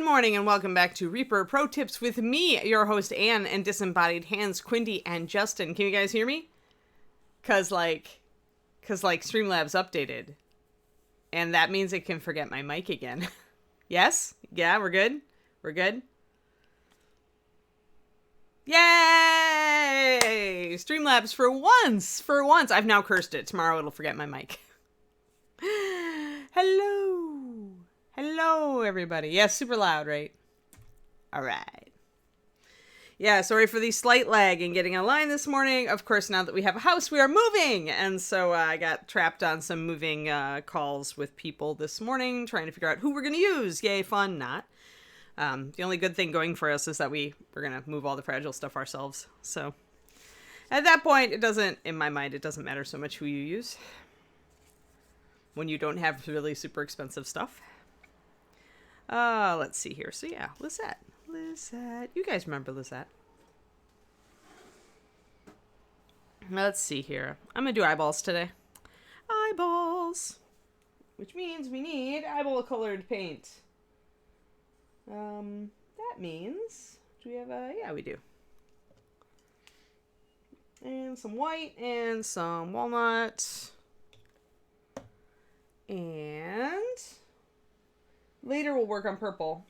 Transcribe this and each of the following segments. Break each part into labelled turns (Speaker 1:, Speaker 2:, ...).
Speaker 1: Good morning and welcome back to Reaper Pro Tips with me, your host Anne, and disembodied hands Quindy and Justin. Can you guys hear me? Cause Streamlabs updated, and that means it can forget my mic again. Yes? Yeah, we're good. We're good. Yay! Streamlabs for once. I've now cursed it. Tomorrow it'll forget my mic. Hello, everybody. Yes, super loud, right? All right. Yeah, sorry for the slight lag in getting online this morning. Of course, now that we have a house, we are moving. And so I got trapped on some moving calls with people this morning, trying to figure out who we're going to use. Yay, fun, not. The only good thing going for us is that we're going to move all the fragile stuff ourselves. So at that point, in my mind, it doesn't matter so much who you use when you don't have really super expensive stuff. Let's see here. So yeah, Lysette. You guys remember Lysette? Let's see here. I'm going to do eyeballs today. Eyeballs. Which means we need eyeball colored paint. That means, do we have yeah, we do. And some white and some walnut. And later we'll work on purple.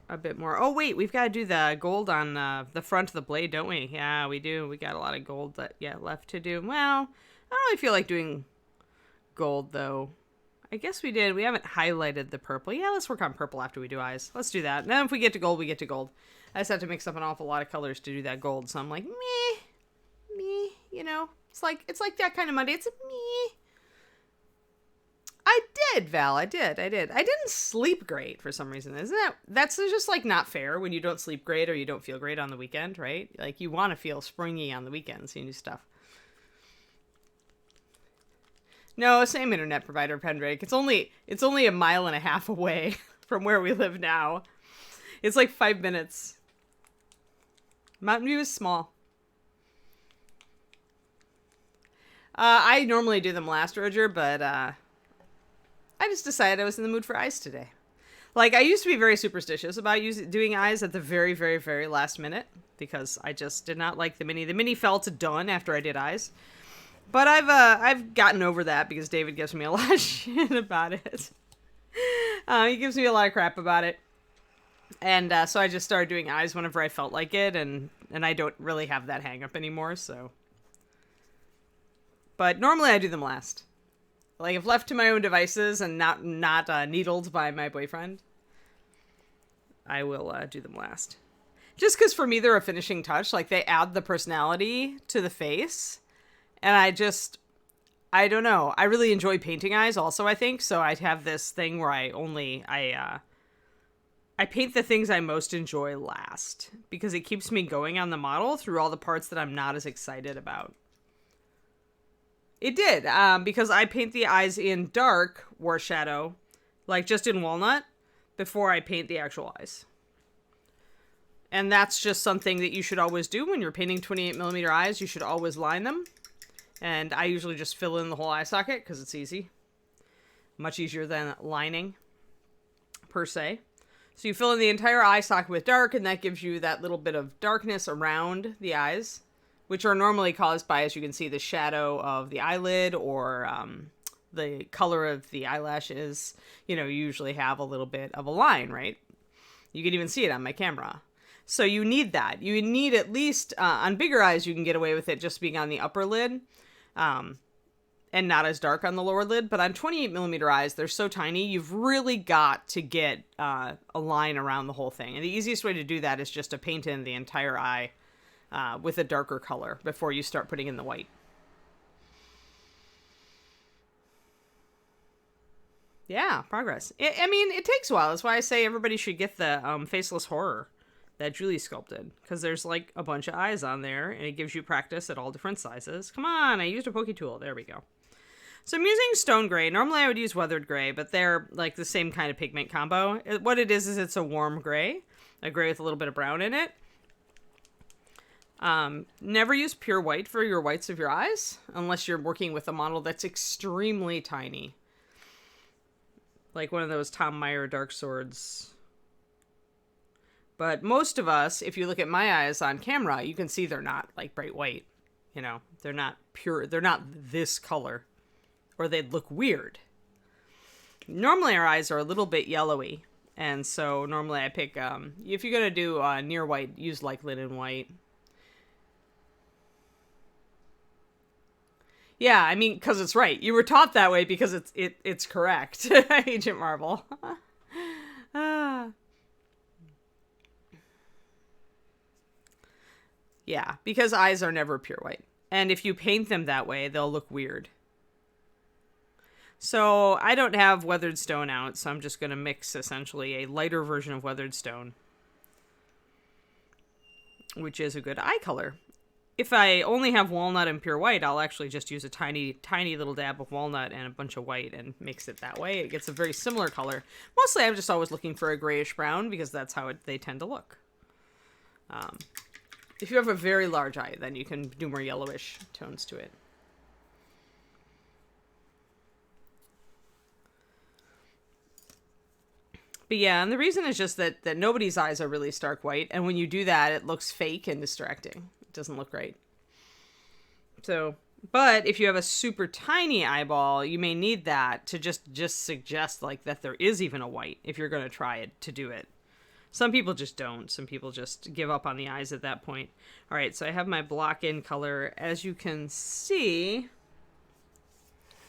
Speaker 1: A bit more. Oh, wait, we've got to do the gold on the front of the blade, don't we? Yeah, we do. We got a lot of gold left to do. Well, I don't really feel like doing gold, though. I guess we did. We haven't highlighted the purple. Yeah, let's work on purple after we do eyes. Let's do that. And then if we get to gold, we get to gold. I just have to mix up an awful lot of colors to do that gold. So I'm like, me, you know. It's like that kind of Monday. It's me. I did, Val. I did. I didn't sleep great for some reason. That's just like not fair when you don't sleep great or you don't feel great on the weekend, right? Like you want to feel springy on the weekends, you do stuff. No, same internet provider, Pendrake. It's only a mile and a half away from where we live now. It's like 5 minutes. Mountain View is small. I normally do them last, Roger, but I just decided I was in the mood for eyes today. Like, I used to be very superstitious about doing eyes at the very, very, very last minute because I just did not like the mini. The mini felt done after I did eyes. But I've gotten over that because David gives me a lot of shit about it. He gives me a lot of crap about it. And so I just started doing eyes whenever I felt like it, and I don't really have that hang up anymore, so. But normally I do them last. Like, if left to my own devices and not needled by my boyfriend, I will do them last. Just because for me they're a finishing touch. Like, they add the personality to the face. And I don't know. I really enjoy painting eyes also, I think. So I have this thing where I paint the things I most enjoy last. Because it keeps me going on the model through all the parts that I'm not as excited about. It did, because I paint the eyes in dark war shadow, like just in walnut, before I paint the actual eyes. And that's just something that you should always do when you're painting 28mm eyes. You should always line them. And I usually just fill in the whole eye socket because it's easy. Much easier than lining, per se. So you fill in the entire eye socket with dark, and that gives you that little bit of darkness around the eyes, which are normally caused by, as you can see, the shadow of the eyelid or the color of the eyelashes. You know, you usually have a little bit of a line, right? You can even see it on my camera. So you need that. You need at least, on bigger eyes, you can get away with it just being on the upper lid and not as dark on the lower lid. But on 28mm eyes, they're so tiny, you've really got to get a line around the whole thing. And the easiest way to do that is just to paint in the entire eye with a darker color before you start putting in the white. Yeah, progress. I mean, it takes a while. That's why I say everybody should get the Faceless Horror that Julie sculpted. Because there's like a bunch of eyes on there, and it gives you practice at all different sizes. Come on, I used a Poke Tool. There we go. So I'm using Stone Gray. Normally I would use Weathered Gray, but they're like the same kind of pigment combo. What it is it's a warm gray. A gray with a little bit of brown in it. Never use pure white for your whites of your eyes, unless you're working with a model that's extremely tiny. Like one of those Tom Meyer dark swords. But most of us, if you look at my eyes on camera, you can see they're not like bright white. You know, they're not pure. They're not this color, or they'd look weird. Normally our eyes are a little bit yellowy. And so normally I pick, if you're going to do near white, use like linen white. Yeah, I mean, because it's right. You were taught that way because it's correct, Agent Marvel. Yeah, because eyes are never pure white. And if you paint them that way, they'll look weird. So I don't have Weathered Stone out, so I'm just going to mix essentially a lighter version of Weathered Stone, which is a good eye color. If I only have walnut and pure white, I'll actually just use a tiny, tiny little dab of walnut and a bunch of white and mix it that way. It gets a very similar color. Mostly I'm just always looking for a grayish brown because that's how they tend to look. If you have a very large eye, then you can do more yellowish tones to it. But yeah, and the reason is just that nobody's eyes are really stark white. And when you do that, it looks fake and distracting. It doesn't look right. So, but if you have a super tiny eyeball, you may need that to just suggest like that there is even a white if you're going to try it to do it. Some people just don't. Some people just give up on the eyes at that point. All right, so I have my block in color. As you can see,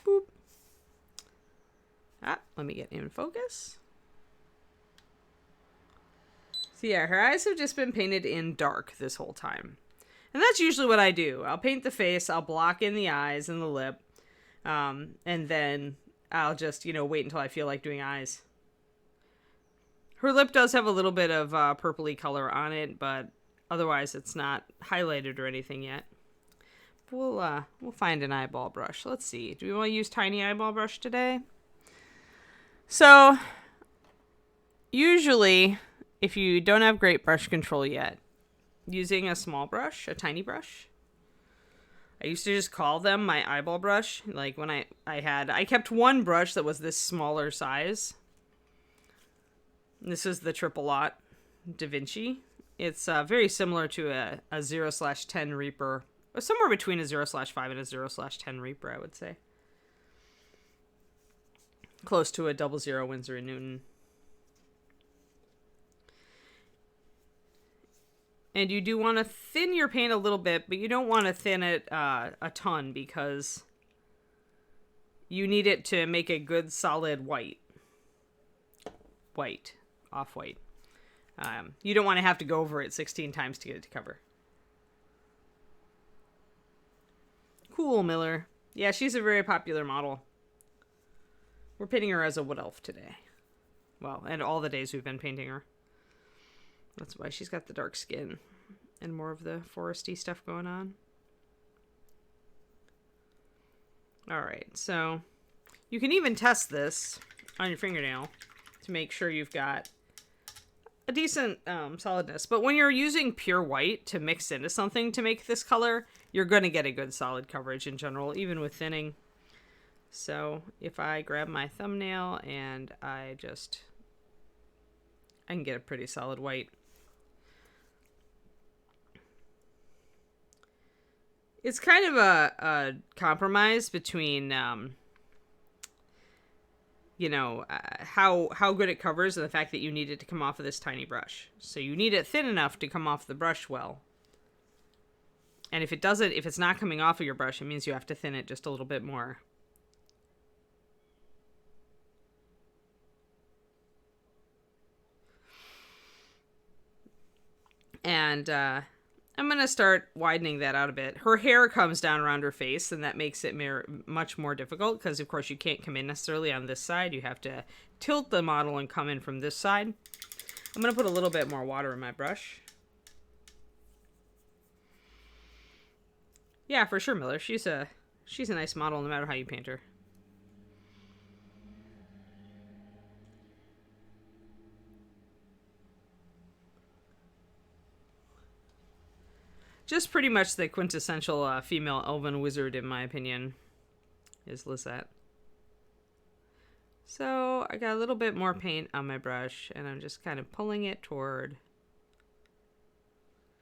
Speaker 1: boop. Let me get in focus. So yeah, her eyes have just been painted in dark this whole time. And that's usually what I do. I'll paint the face, I'll block in the eyes and the lip, and then I'll just, wait until I feel like doing eyes. Her lip does have a little bit of purpley color on it, but otherwise it's not highlighted or anything yet. We'll find an eyeball brush. Let's see. Do we want to use tiny eyeball brush today? So, usually, if you don't have great brush control yet, using a small brush, a tiny brush. I used to just call them my eyeball brush. Like when I kept one brush that was this smaller size. This is the Triple Lot Da Vinci. It's very similar to a 0/10 Reaper. Or somewhere between a 0/5 and a 0/10 Reaper, I would say. Close to a 00 Winsor & Newton. And you do want to thin your paint a little bit, but you don't want to thin it a ton because you need it to make a good solid white. Off-white. You don't want to have to go over it 16 times to get it to cover. Cool, Miller. Yeah, she's a very popular model. We're painting her as a wood elf today. Well, and all the days we've been painting her. That's why she's got the dark skin and more of the foresty stuff going on. All right, so you can even test this on your fingernail to make sure you've got a decent solidness. But when you're using pure white to mix into something to make this color, you're going to get a good solid coverage in general, even with thinning. So if I grab my thumbnail and I can get a pretty solid white. It's kind of a compromise between, how good it covers and the fact that you need it to come off of this tiny brush. So you need it thin enough to come off the brush well. And if it's not coming off of your brush, it means you have to thin it just a little bit more. And I'm going to start widening that out a bit. Her hair comes down around her face, and that makes it much more difficult because, of course, you can't come in necessarily on this side. You have to tilt the model and come in from this side. I'm going to put a little bit more water in my brush. Yeah, for sure, Miller. She's a nice model no matter how you paint her. Just pretty much the quintessential female elven wizard, in my opinion, is Lysette. So I got a little bit more paint on my brush, and I'm just kind of pulling it toward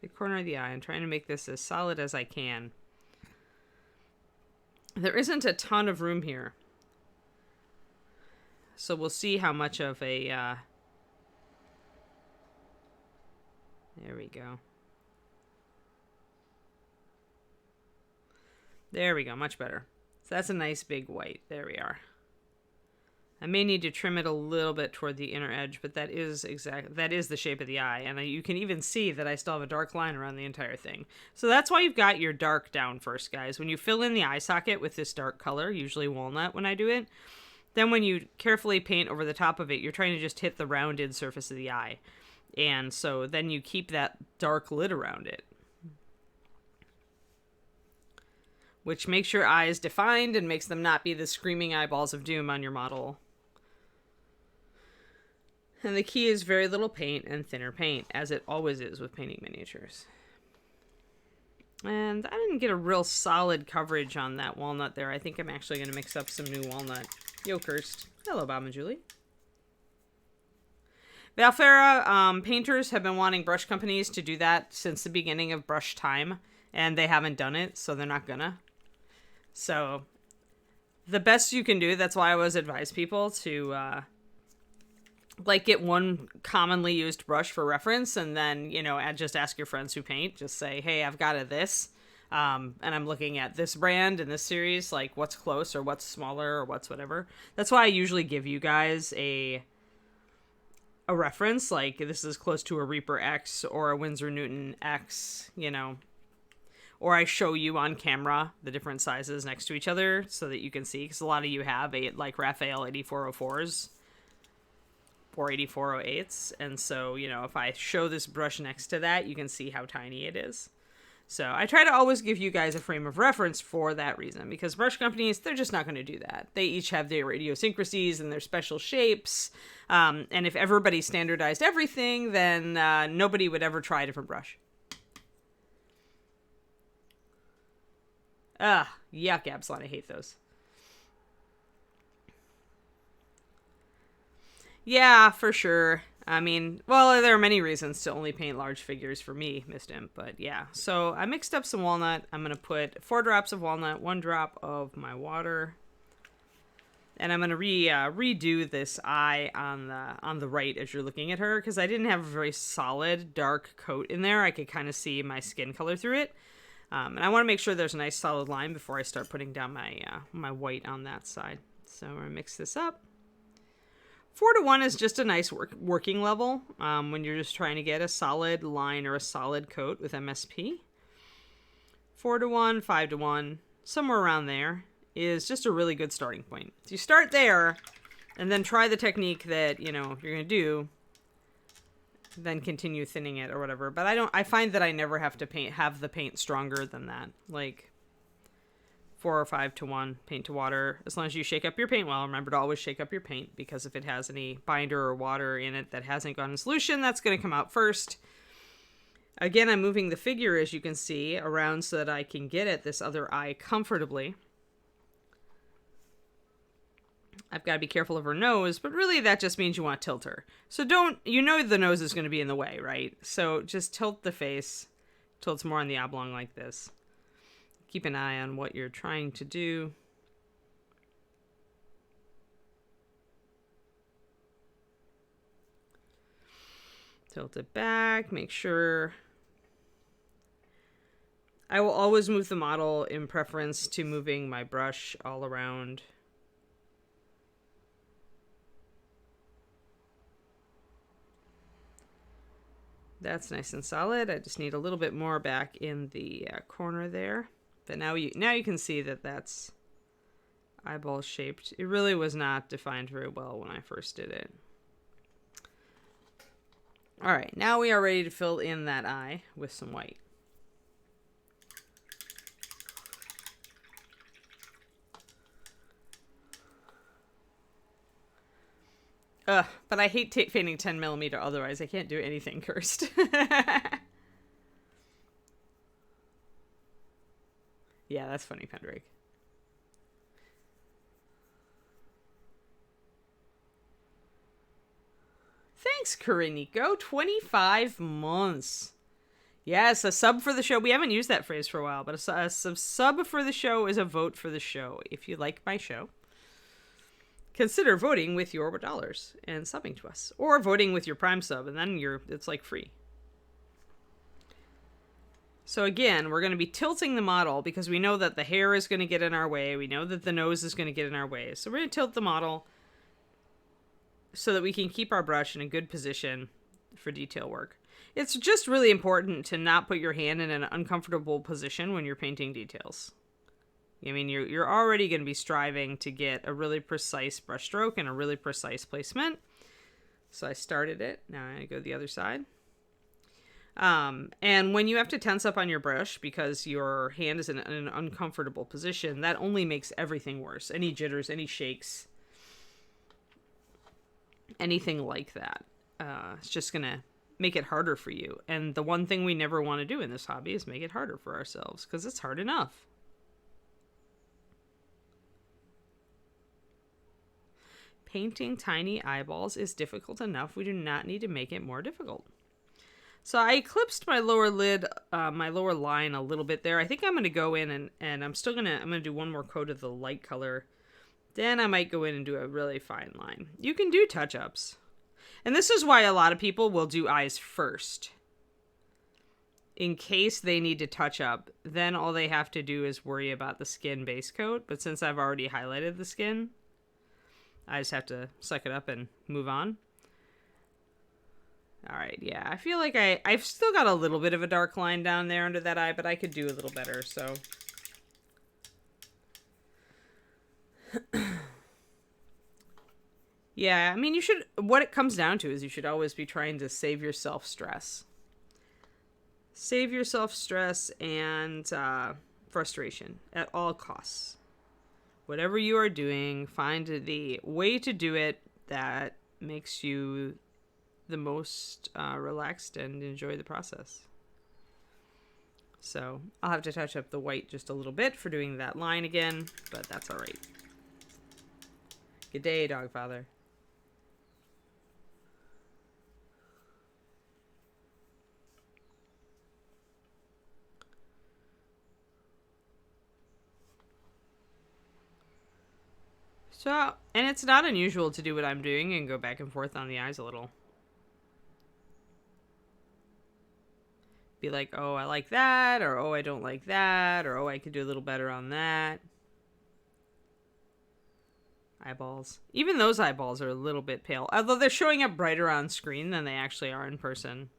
Speaker 1: the corner of the eye and trying to make this as solid as I can. There isn't a ton of room here, so we'll see how much of a, there we go. There we go, much better. So that's a nice big white. There we are. I may need to trim it a little bit toward the inner edge, but that is the shape of the eye. And you can even see that I still have a dark line around the entire thing. So that's why you've got your dark down first, guys. When you fill in the eye socket with this dark color, usually walnut when I do it, then when you carefully paint over the top of it, you're trying to just hit the rounded surface of the eye. And so then you keep that dark lid around it, which makes your eyes defined and makes them not be the screaming eyeballs of doom on your model. And the key is very little paint and thinner paint, as it always is with painting miniatures. And I didn't get a real solid coverage on that walnut there. I think I'm actually going to mix up some new walnut. Yokerst. Hello, Bob and Julie. Valfera painters have been wanting brush companies to do that since the beginning of brush time, and they haven't done it, so they're not gonna. So the best you can do, that's why I always advise people to like get one commonly used brush for reference, and then, you know, just ask your friends who paint. Just say, hey, I've got this, and I'm looking at this brand in this series, like what's close or what's smaller or what's whatever. That's why I usually give you guys a reference, like this is close to a Reaper X or a Winsor Newton X, you know, or I show you on camera the different sizes next to each other so that you can see, because a lot of you have like Raphael 8404s or 8408s, and so, you know, if I show this brush next to that, you can see how tiny it is. So I try to always give you guys a frame of reference for that reason, because brush companies, they're just not going to do that. They each have their idiosyncrasies and their special shapes. And if everybody standardized everything, then nobody would ever try a different brush. Yuck, Absalon, I hate those. Yeah, for sure. I mean, well, there are many reasons to only paint large figures for me, Missed Imp, but yeah. So I mixed up some walnut. I'm going to put 4 drops of walnut, 1 drop of my water. And I'm going to redo this eye on the right as you're looking at her, because I didn't have a very solid dark coat in there. I could kind of see my skin color through it. And I want to make sure there's a nice solid line before I start putting down my white on that side. So I'm going to mix this up. 4:1 is just a nice working level when you're just trying to get a solid line or a solid coat with MSP. 4:1, 5:1, somewhere around there is just a really good starting point. So you start there and then try the technique that, you know, you're going to do, then continue thinning it or whatever. But I find that I never have to have the paint stronger than that. Like 4 or 5:1 paint to water. As long as you shake up your paint well, remember to always shake up your paint, because if it has any binder or water in it that hasn't gone in solution, that's going to come out first. Again, I'm moving the figure, as you can see, around so that I can get at this other eye comfortably. I've got to be careful of her nose, but really that just means you want to tilt her. So you know the nose is going to be in the way, right? So just tilt the face till it's more on the oblong like this. Keep an eye on what you're trying to do. Tilt it back, make sure. I will always move the model in preference to moving my brush all around. That's nice and solid. I just need a little bit more back in the corner there. But now you can see that that's eyeball shaped. It really was not defined very well when I first did it. All right, now we are ready to fill in that eye with some white. But I hate painting 10mm, otherwise I can't do anything cursed. Yeah, that's funny, Pendrake. Thanks, Kuriniko. 25 months. Yes, a sub for the show. We haven't used that phrase for a while, but a sub for the show is a vote for the show. If you like my show, consider voting with your dollars and subbing to us, or voting with your Prime sub, and then it's like free. So again, we're going to be tilting the model because we know that the hair is going to get in our way. We know that the nose is going to get in our way. So we're going to tilt the model so that we can keep our brush in a good position for detail work. It's just really important to not put your hand in an uncomfortable position when you're painting details. I mean, you're already going to be striving to get a really precise brush stroke and a really precise placement. So I started it. Now I'm going to go the other side. And when you have to tense up on your brush because your hand is in an uncomfortable position, that only makes everything worse. Any jitters, any shakes, anything like that. It's just going to make it harder for you. And the one thing we never want to do in this hobby is make it harder for ourselves because it's hard enough. Painting tiny eyeballs is difficult enough. We do not need to make it more difficult. So I eclipsed my lower lid, my lower line a little bit there. I think I'm going to go in and I'm going to do one more coat of the light color. Then I might go in and do a really fine line. You can do touch-ups. And this is why a lot of people will do eyes first. In case they need to touch up, then all they have to do is worry about the skin base coat. But since I've already highlighted the skin, I just have to suck it up and move on. All right, yeah, I feel like I've still got a little bit of a dark line down there under that eye, but I could do a little better, so. Yeah, I mean, what it comes down to is you should always be trying to save yourself stress. Save yourself stress and frustration at all costs. Whatever you are doing, find the way to do it that makes you the most relaxed and enjoy the process. So I'll have to touch up the white just a little bit for doing that line again, but that's all right. Good day, Dogfather. So, and it's not unusual to do what I'm doing and go back and forth on the eyes a little. Be like, oh, I like that, or oh, I don't like that, or oh, I could do a little better on that. Eyeballs. Even those eyeballs are a little bit pale, although they're showing up brighter on screen than they actually are in person.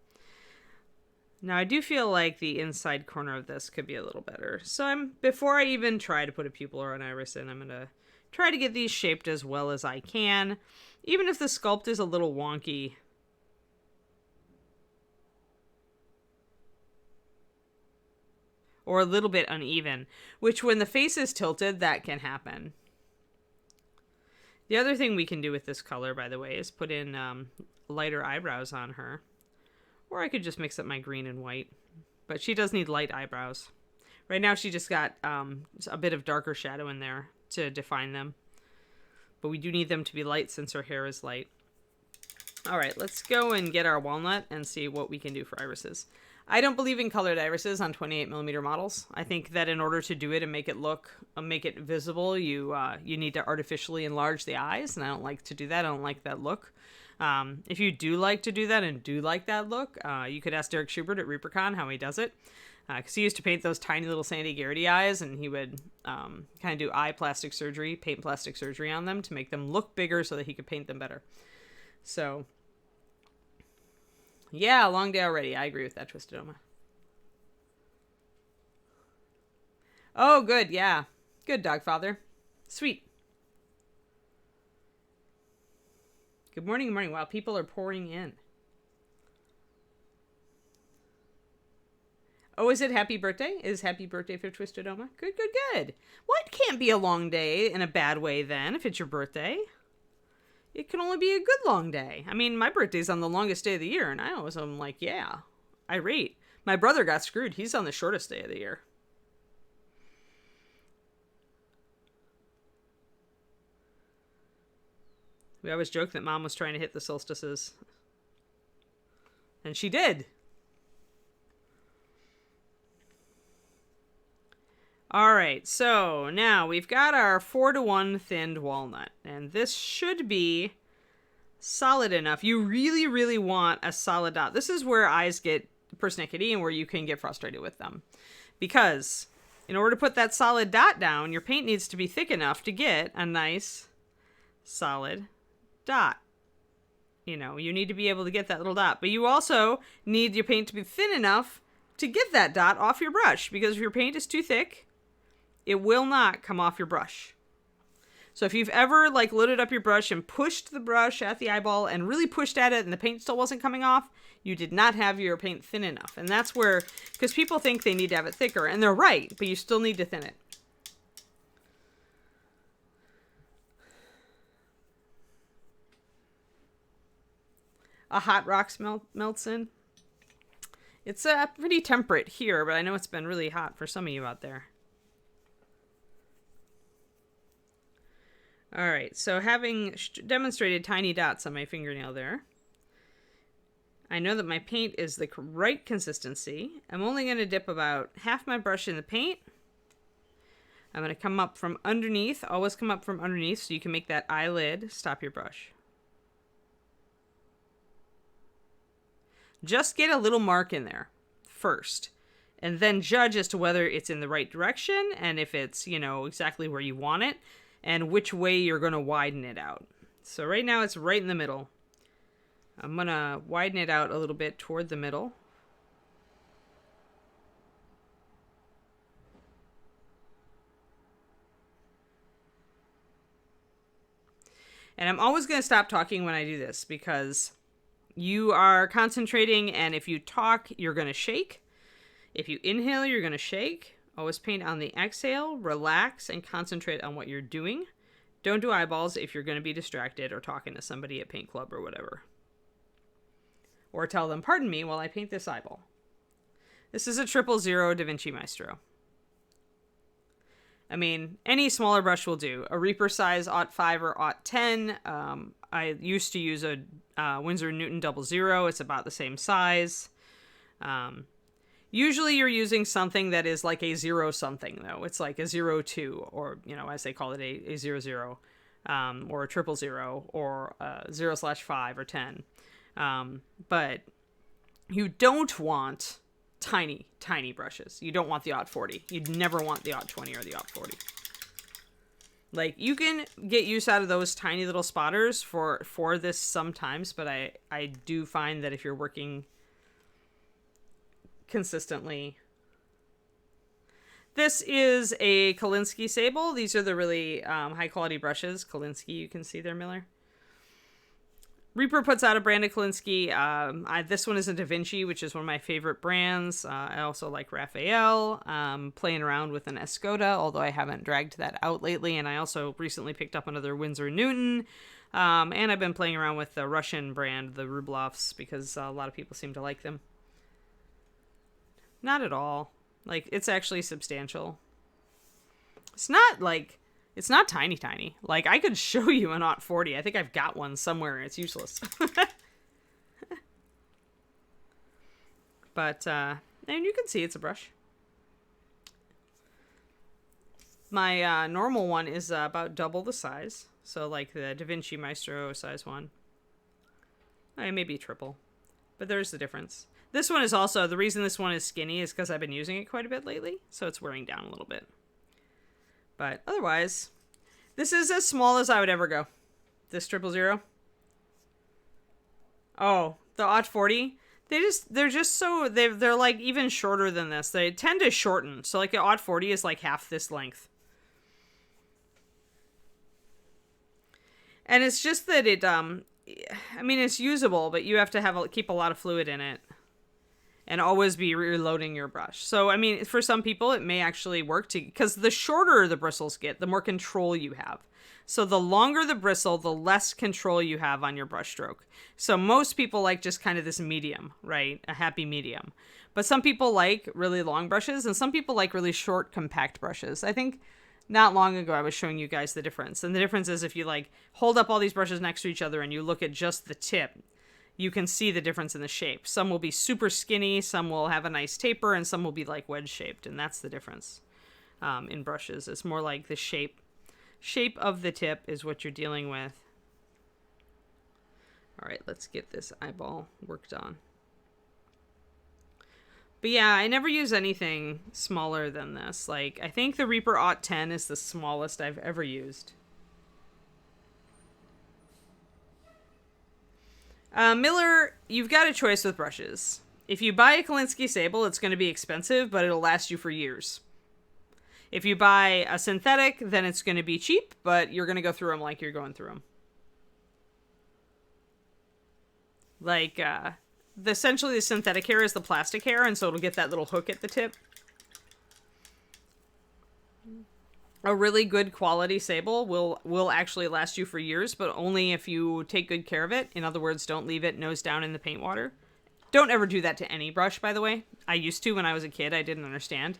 Speaker 1: Now, I do feel like the inside corner of this could be a little better. So before I even try to put a pupil or an iris in, I'm going to try to get these shaped as well as I can, even if the sculpt is a little wonky. Or a little bit uneven, which when the face is tilted, that can happen. The other thing we can do with this color, by the way, is put in lighter eyebrows on her. Or I could just mix up my green and white. But she does need light eyebrows. Right now she just got a bit of darker shadow in there to define them. But we do need them to be light since her hair is light. Alright, let's go and get our walnut and see what we can do for irises. I don't believe in colored irises on 28mm models. I think that in order to do it and make it visible, you need to artificially enlarge the eyes, and I don't like to do that. I don't like that look. If you do like to do that and do like that look, you could ask Derek Schubert at ReaperCon how he does it. Because he used to paint those tiny little Sandy Garrity eyes, and he would kind of do paint plastic surgery on them to make them look bigger so that he could paint them better. So, yeah, long day already. I agree with that, Twisted Oma. Oh, good, yeah. Good, Dogfather. Sweet. Good morning, good morning. Wow, people are pouring in. Oh, is it happy birthday? Is happy birthday for Twisted Oma? Good, good, good. Well, it can't be a long day in a bad way then, if it's your birthday. It can only be a good long day. I mean, my birthday's on the longest day of the year, and I always am like, yeah, irate. My brother got screwed. He's on the shortest day of the year. We always joke that Mom was trying to hit the solstices. And she did. All right, so now we've got our 4-to-1 thinned walnut, and this should be solid enough. You really, really want a solid dot. This is where eyes get persnickety and where you can get frustrated with them. Because in order to put that solid dot down, your paint needs to be thick enough to get a nice solid dot. You know, you need to be able to get that little dot. But you also need your paint to be thin enough to get that dot off your brush. Because if your paint is too thick, it will not come off your brush. So if you've ever like loaded up your brush and pushed the brush at the eyeball and really pushed at it and the paint still wasn't coming off, you did not have your paint thin enough. And that's where, because people think they need to have it thicker, and they're right, but you still need to thin it. A hot rock melts in. It's pretty temperate here, but I know it's been really hot for some of you out there. All right, so having demonstrated tiny dots on my fingernail there, I know that my paint is the right consistency. I'm only going to dip about half my brush in the paint. I'm going to come up from underneath, always come up from underneath so you can make that eyelid stop your brush. Just get a little mark in there first, and then judge as to whether it's in the right direction and if it's, you know, exactly where you want it, and which way you're going to widen it out. So right now it's right in the middle. I'm going to widen it out a little bit toward the middle. And I'm always going to stop talking when I do this because you are concentrating, and if you talk, you're going to shake. If you inhale, you're going to shake. Always paint on the exhale, relax, and concentrate on what you're doing. Don't do eyeballs if you're going to be distracted or talking to somebody at paint club or whatever. Or tell them, pardon me while I paint this eyeball. This is a 000 Da Vinci Maestro. I mean, any smaller brush will do. A Reaper size 0.5 or 0.10. I used to use a Winsor Newton 00. It's about the same size. Usually you're using something that is like a 0 something, though. It's like a 02, or, you know, as they call it, a 00, or a 000, or a 0/5 or 10. But you don't want tiny, tiny brushes. You don't want the 0.40. You'd never want the 0.20 or the 0.40. Like, you can get use out of those tiny little spotters for this sometimes, but I do find that if you're working consistently. This is a Kolinsky Sable. These are the really high quality brushes. Kolinsky, you can see there, Miller. Reaper puts out a brand of Kolinsky. This one is a Da Vinci, which is one of my favorite brands. I also like Raphael. Playing around with an Escoda, although I haven't dragged that out lately. And I also recently picked up another Winsor Newton. And I've been playing around with the Russian brand, the Rublovs, because a lot of people seem to like them. Not at all. Like, it's actually substantial. It's not tiny, tiny. Like, I could show you an 0.40. I think I've got one somewhere and it's useless. But, and you can see it's a brush. My normal one is about double the size. So, like the Da Vinci Maestro size one. Maybe triple. But there's the difference. This one is also, the reason this one is skinny is because I've been using it quite a bit lately, so it's wearing down a little bit. But otherwise, this is as small as I would ever go. This 000. Oh, the 0.40. They're just so, they're like even shorter than this. They tend to shorten. So like the 0.40 is like half this length. And it's just that it, I mean, it's usable, but you have to keep a lot of fluid in it. And always be reloading your brush. So, I mean, for some people, it may actually work because the shorter the bristles get, the more control you have. So the longer the bristle, the less control you have on your brush stroke. So most people like just kind of this medium, right? A happy medium. But some people like really long brushes, and some people like really short, compact brushes. I think not long ago, I was showing you guys the difference. And the difference is if you like hold up all these brushes next to each other and you look at just the tip, you can see the difference in the shape. Some will be super skinny, some will have a nice taper, and some will be like wedge shaped, and that's the difference in brushes. It's more like the shape of the tip is what you're dealing with. All right, let's get this eyeball worked on. But yeah, I never use anything smaller than this. Like, I think the Reaper Aught 10 is the smallest I've ever used. Miller, you've got a choice with brushes. If you buy a Kolinsky Sable, it's going to be expensive, but it'll last you for years. If you buy a synthetic, then it's going to be cheap, but you're going to go through them like you're going through them. Like, essentially the synthetic hair is the plastic hair, and so it'll get that little hook at the tip. A really good quality sable will actually last you for years, but only if you take good care of it. In other words, don't leave it nose down in the paint water. Don't ever do that to any brush, by the way. I used to when I was a kid. I didn't understand.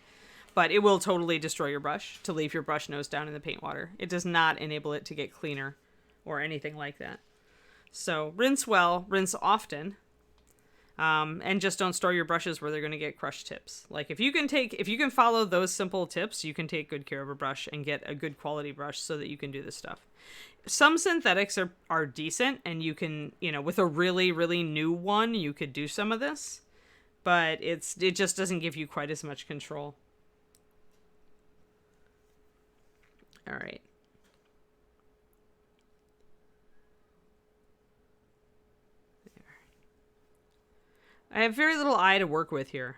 Speaker 1: But it will totally destroy your brush to leave your brush nose down in the paint water. It does not enable it to get cleaner or anything like that. So rinse well, rinse often. And just don't store your brushes where they're going to get crushed tips. Like if you can follow those simple tips, you can take good care of a brush and get a good quality brush so that you can do this stuff. Some synthetics are decent, and you can, with a really, really new one, you could do some of this, but it just doesn't give you quite as much control. All right. I have very little eye to work with here.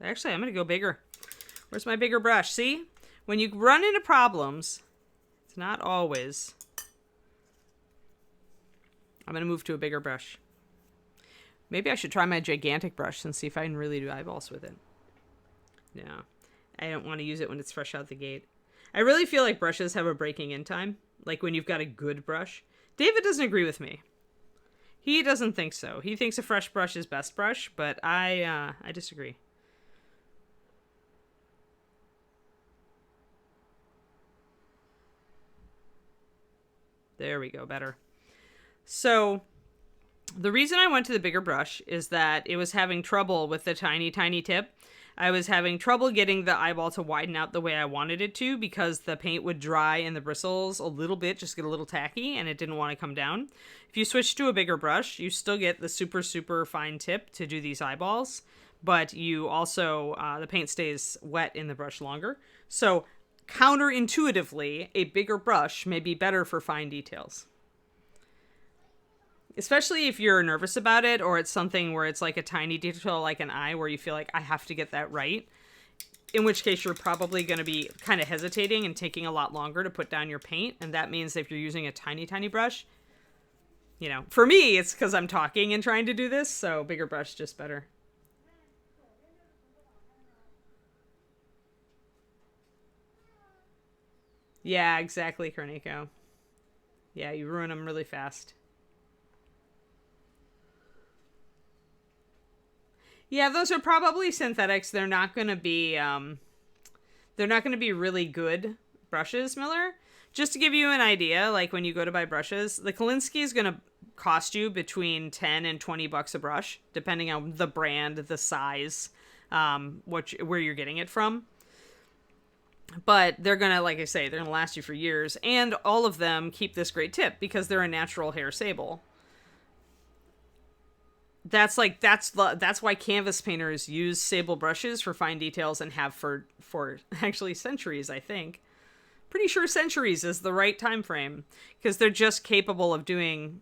Speaker 1: Actually, I'm going to go bigger. Where's my bigger brush? See? When you run into problems, it's not always. I'm going to move to a bigger brush. Maybe I should try my gigantic brush and see if I can really do eyeballs with it. No, I don't want to use it when it's fresh out the gate. I really feel like brushes have a breaking in time, like when you've got a good brush. David doesn't agree with me. He doesn't think so. He thinks a fresh brush is best brush, but I disagree. There we go, better. So the reason I went to the bigger brush is that it was having trouble with the tiny, tiny tip. I was having trouble getting the eyeball to widen out the way I wanted it to because the paint would dry in the bristles a little bit, just get a little tacky, and it didn't want to come down. If you switch to a bigger brush, you still get the super, super fine tip to do these eyeballs, but you also, the paint stays wet in the brush longer. So counterintuitively, a bigger brush may be better for fine details. Especially if you're nervous about it, or it's something where it's like a tiny detail like an eye where you feel like I have to get that right. In which case you're probably going to be kind of hesitating and taking a lot longer to put down your paint. And that means if you're using a tiny, tiny brush, for me, it's because I'm talking and trying to do this. So bigger brush, just better. Yeah, exactly, Korniko. Yeah, you ruin them really fast. Yeah, those are probably synthetics. They're not going to be really good brushes, Miller. Just to give you an idea, like when you go to buy brushes, the Kolinsky is going to cost you between 10 and 20 bucks a brush, depending on the brand, the size, where you're getting it from. But they're going to, like I say, they're going to last you for years. And all of them keep this great tip because they're a natural hair sable. That's why canvas painters use sable brushes for fine details and have for actually centuries, I think. Pretty sure centuries is the right time frame because they're just capable of doing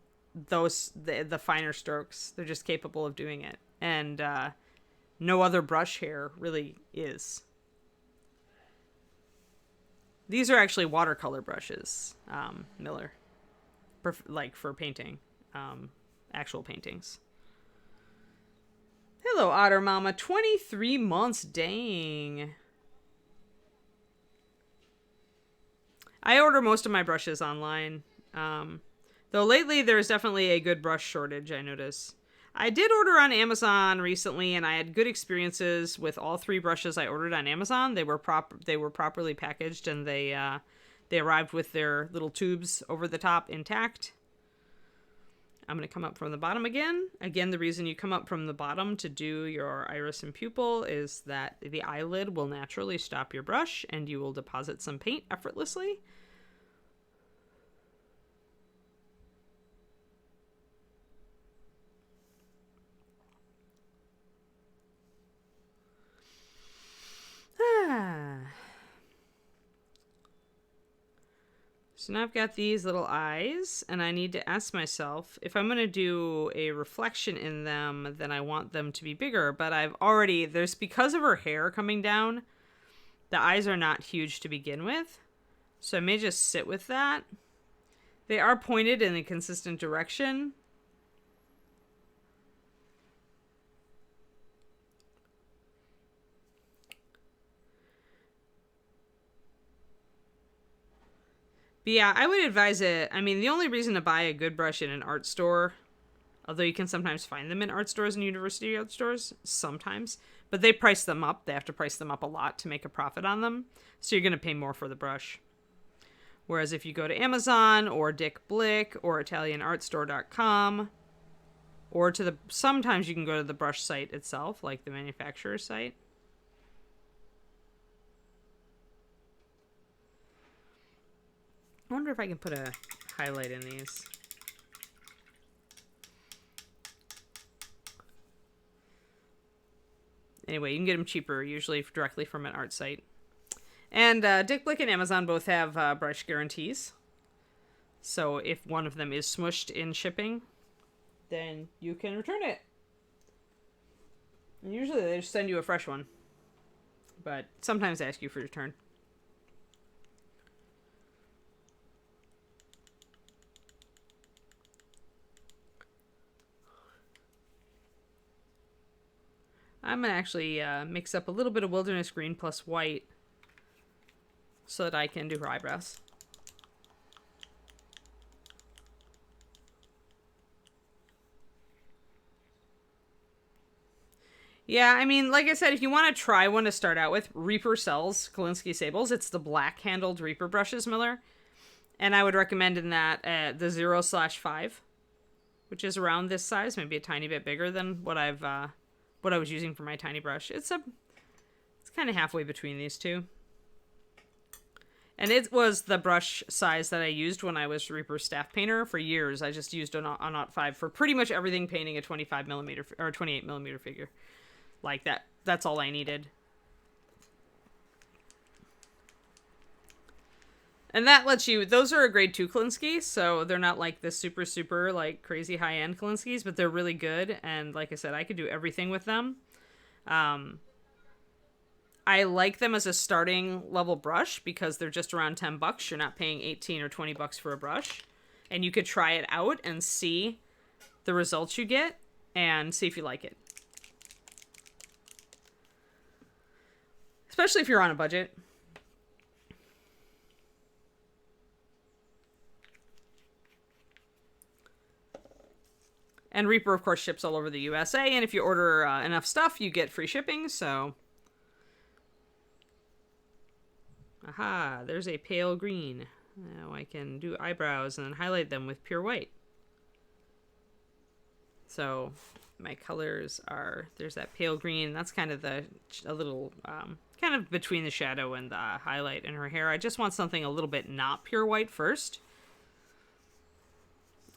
Speaker 1: the finer strokes. They're just capable of doing it. And no other brush hair really is. These are actually watercolor brushes, Miller, for painting, actual paintings. Hello, Otter Mama. 23 months. Dang. I order most of my brushes online. Though lately there's definitely a good brush shortage, I notice. I did order on Amazon recently, and I had good experiences with all 3 brushes I ordered on Amazon. They were properly packaged, and they arrived with their little tubes over the top intact. I'm going to come up from the bottom again. Again, the reason you come up from the bottom to do your iris and pupil is that the eyelid will naturally stop your brush, and you will deposit some paint effortlessly. So now I've got these little eyes, and I need to ask myself, if I'm going to do a reflection in them, then I want them to be bigger. But because of her hair coming down, the eyes are not huge to begin with. So I may just sit with that. They are pointed in a consistent direction. But yeah, I would advise it. I mean, the only reason to buy a good brush in an art store, although you can sometimes find them in art stores and university art stores, sometimes, but they price them up. They have to price them up a lot to make a profit on them. So you're going to pay more for the brush. Whereas if you go to Amazon or Dick Blick or ItalianArtStore.com, or sometimes you can go to the brush site itself, like the manufacturer's site. I wonder if I can put a highlight in these. Anyway, you can get them cheaper, usually directly from an art site. And Dick Blick and Amazon both have brush guarantees. So if one of them is smushed in shipping, then you can return it. And usually they just send you a fresh one. But sometimes they ask you for return. I'm going to actually mix up a little bit of wilderness green plus white so that I can do her eyebrows. Yeah, I mean, like I said, if you want to try one to start out with, Reaper sells Kolinsky Sables. It's the black-handled Reaper brushes, Miller. And I would recommend in that the 0/5, which is around this size, maybe a tiny bit bigger than what I was using for my tiny brush. It's kind of halfway between these two. And it was the brush size that I used when I was Reaper staff painter for years. I just used a 0.5 for pretty much everything painting a 25mm or 28mm figure. Like that. That's all I needed. And that lets you, those are a grade 2 Kolinsky, so they're not like the super, like crazy high-end Kolinskys, but they're really good. And like I said, I could do everything with them. I like them as a starting level brush because they're just around $10. You're not paying 18 or 20 bucks for a brush. And you could try it out and see the results you get and see if you like it. Especially if you're on a budget. And Reaper, of course, ships all over the USA. And if you order enough stuff, you get free shipping. So, aha, there's a pale green. Now I can do eyebrows and then highlight them with pure white. So my colors are, there's that pale green. That's kind of a little, kind of between the shadow and the highlight in her hair. I just want something a little bit not pure white first.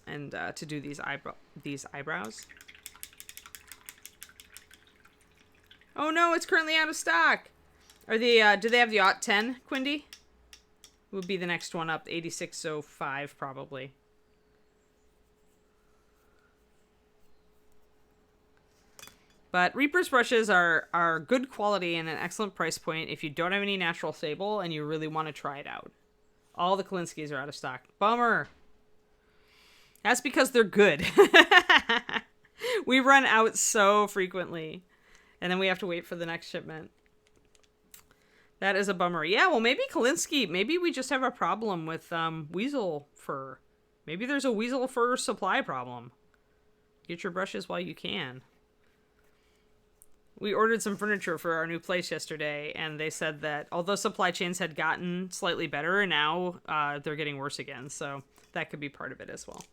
Speaker 1: And to do these eyebrows. Oh no, it's currently out of stock. Are they? Do they have the Aught 10, Quindy? Would be the next one up, 8605 probably. But Reaper's brushes are good quality and an excellent price point if you don't have any natural sable and you really want to try it out. All the Kolinskys are out of stock. Bummer. That's because they're good. We run out so frequently. And then we have to wait for the next shipment. That is a bummer. Yeah, well, maybe Kolinsky, maybe we just have a problem with weasel fur. Maybe there's a weasel fur supply problem. Get your brushes while you can. We ordered some furniture for our new place yesterday, and they said that although supply chains had gotten slightly better, now they're getting worse again. So that could be part of it as well.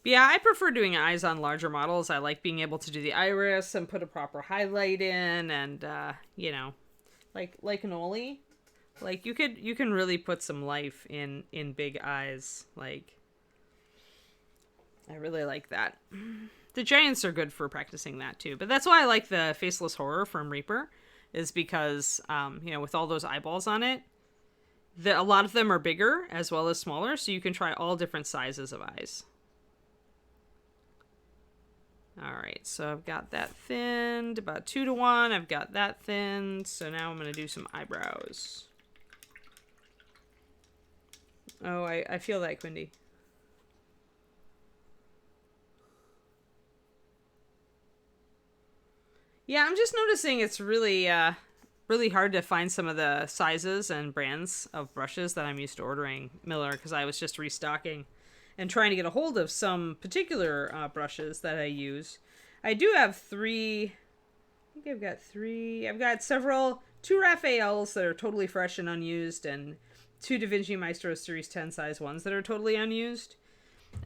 Speaker 1: But yeah, I prefer doing eyes on larger models. I like being able to do the iris and put a proper highlight in, and you know, like an Oli. Like you can really put some life in big eyes. Like I really like that. The giants are good for practicing that too. But that's why I like the Faceless Horror from Reaper, is because you know, with all those eyeballs on it, a lot of them are bigger as well as smaller, so you can try all different sizes of eyes. All right, so I've got that thinned about 2:1. I've got that thinned. So now I'm going to do some eyebrows. Oh, I feel that, Quindy. Yeah, I'm just noticing it's really, really hard to find some of the sizes and brands of brushes that I'm used to ordering Miller, because I was just restocking and trying to get a hold of some particular brushes that I use. I do have 3. I think I've got 3. I've got two Raphaels that are totally fresh and unused, and 2 Da Vinci Maestro Series 10 size ones that are totally unused,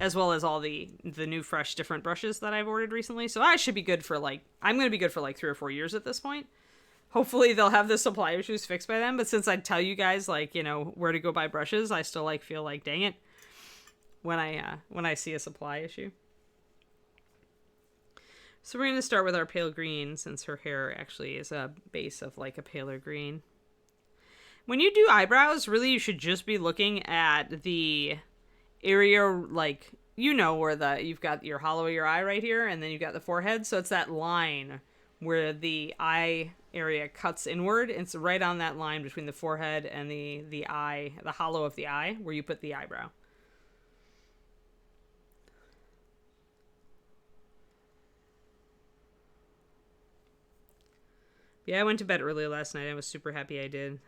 Speaker 1: as well as all the new fresh different brushes that I've ordered recently. So I should be good for I'm going to be good for 3 or 4 years at this point. Hopefully they'll have the supply issues fixed by then. But since I tell you guys you know, where to go buy brushes, I still feel like, dang it, when I see a supply issue. So we're going to start with our pale green, since her hair actually is a base of a paler green. When you do eyebrows, really you should just be looking at the area, you know, where you've got your hollow of your eye right here, and then you've got the forehead. So it's that line where the eye area cuts inward. It's right on that line between the forehead and the eye, the hollow of the eye, where you put the eyebrow. Yeah, I went to bed early last night. I was super happy I did.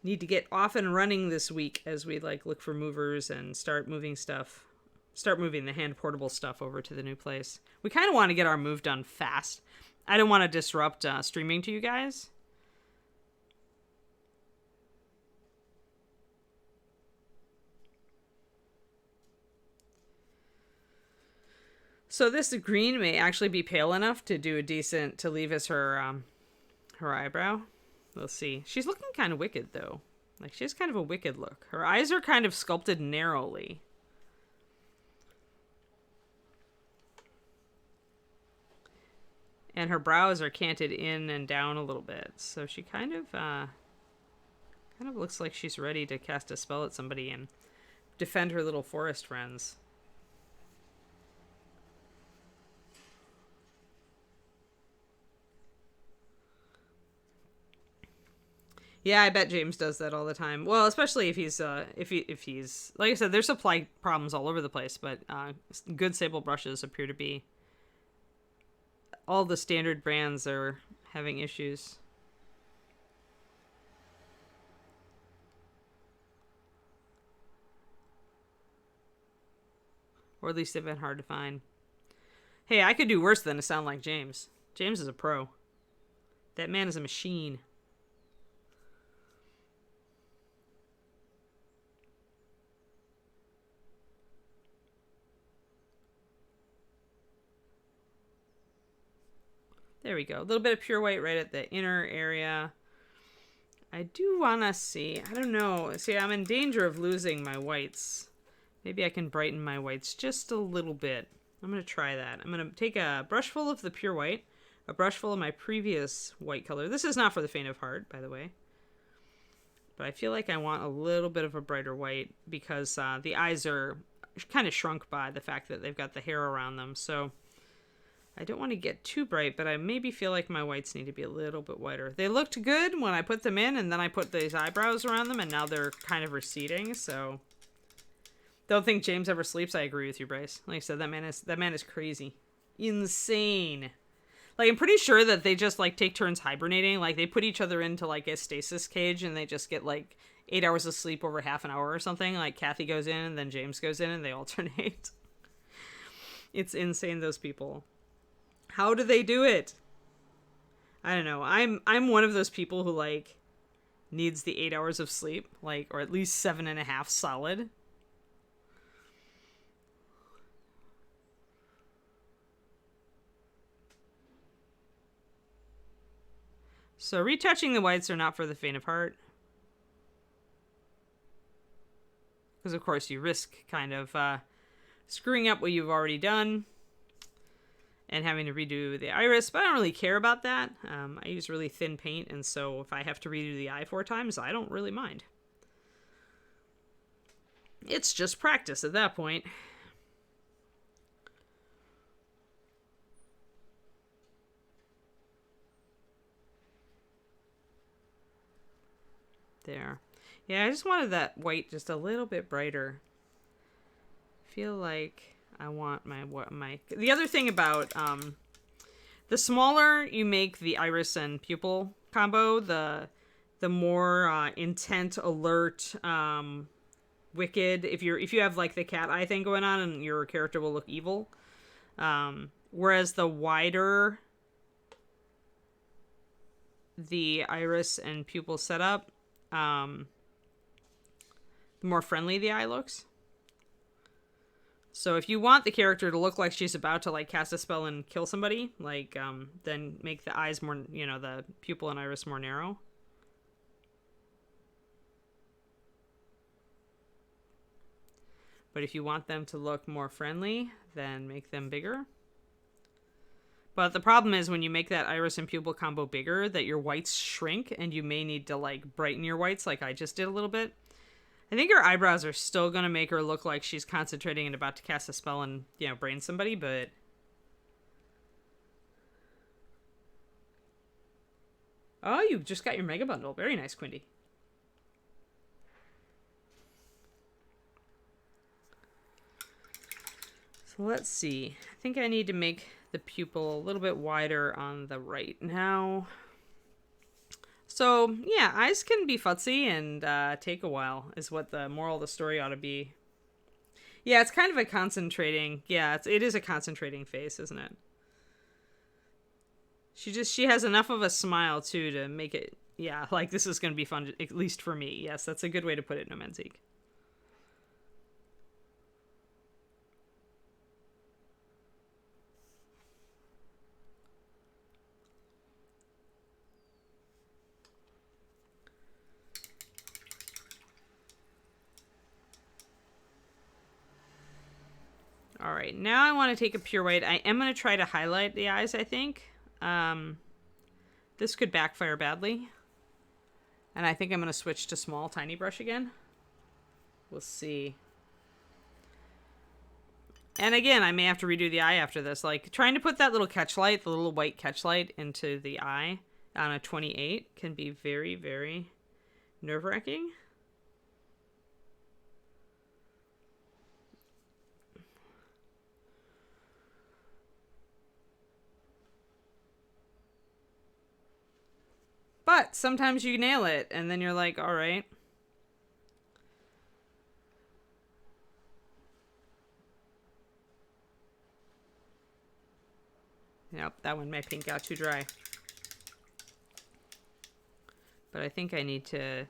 Speaker 1: Need to get off and running this week as we look for movers and start moving stuff. Start moving the hand portable stuff over to the new place. We kind of want to get our move done fast. I don't want to disrupt streaming to you guys. So this green may actually be pale enough to do to leave as her eyebrow. We'll see. She's looking kind of wicked, though. She has kind of a wicked look. Her eyes are kind of sculpted narrowly. And her brows are canted in and down a little bit. So she kind of looks like she's ready to cast a spell at somebody and defend her little forest friends. Yeah, I bet James does that all the time. Well, especially if he's like I said, there's supply problems all over the place, but good sable brushes appear to be. All the standard brands are having issues. Or at least they've been hard to find. Hey, I could do worse than to sound like James. James is a pro. That man is a machine. There we go. A little bit of pure white right at the inner area. I do want to see. I don't know. See, I'm in danger of losing my whites. Maybe I can brighten my whites just a little bit. I'm going to try that. I'm going to take a brush full of the pure white, a brush full of my previous white color. This is not for the faint of heart, by the way. But I feel like I want a little bit of a brighter white because the eyes are kind of shrunk by the fact that they've got the hair around them. So I don't want to get too bright, but I maybe feel like my whites need to be a little bit whiter. They looked good when I put them in, and then I put these eyebrows around them, and now they're kind of receding, so don't think James ever sleeps. I agree with you, Bryce. Like I said, that man is crazy. Insane. Like, I'm pretty sure that they just, like, take turns hibernating. Like, they put each other into, like, a stasis cage, and they just get, like, 8 hours of sleep over half an hour or something. Like, Kathy goes in, and then James goes in, and they alternate. It's insane, those people. How do they do it? I don't know. I'm one of those people who, like, needs the 8 hours of sleep, like, or at least 7.5 solid. So retouching the whites are not for the faint of heart. Because, of course, you risk kind of screwing up what you've already done and having to redo the iris. But I don't really care about that. I use really thin paint, and so if I have to redo the eye 4 times, I don't really mind. It's just practice at that point. There. Yeah, I just wanted that white just a little bit brighter. I feel like I want my the other thing about the smaller you make the iris and pupil combo, the more intent, alert, wicked. If you have like the cat eye thing going on, and your character will look evil. Whereas the wider the iris and pupil setup, the more friendly the eye looks. So if you want the character to look like she's about to like cast a spell and kill somebody, like then make the eyes more, the pupil and iris more narrow. But if you want them to look more friendly, then make them bigger. But the problem is when you make that iris and pupil combo bigger, that your whites shrink, and you may need to like brighten your whites like I just did a little bit. I think her eyebrows are still going to make her look like she's concentrating and about to cast a spell and, brain somebody, but... Oh, you just got your mega bundle. Very nice, Quindy. So let's see. I think I need to make the pupil a little bit wider on the right now. So, yeah, eyes can be futzy and take a while, is what the moral of the story ought to be. Yeah, it's kind of a concentrating... Yeah, it is a concentrating face, isn't it? She has enough of a smile, too, to make it... Yeah, like, this is going to be fun, at least for me. Yes, that's a good way to put it, Nomenzik. All right, now I want to take a pure white. I am going to try to highlight the eyes, I think. This could backfire badly. And I think I'm going to switch to small, tiny brush again. We'll see. And again, I may have to redo the eye after this. Like, trying to put that little catch light, the little white catch light, into the eye on a 28 can be very, very nerve-wracking. But sometimes you nail it, and then you're like, all right. Nope, that one, my paint got too dry. But I think I need to...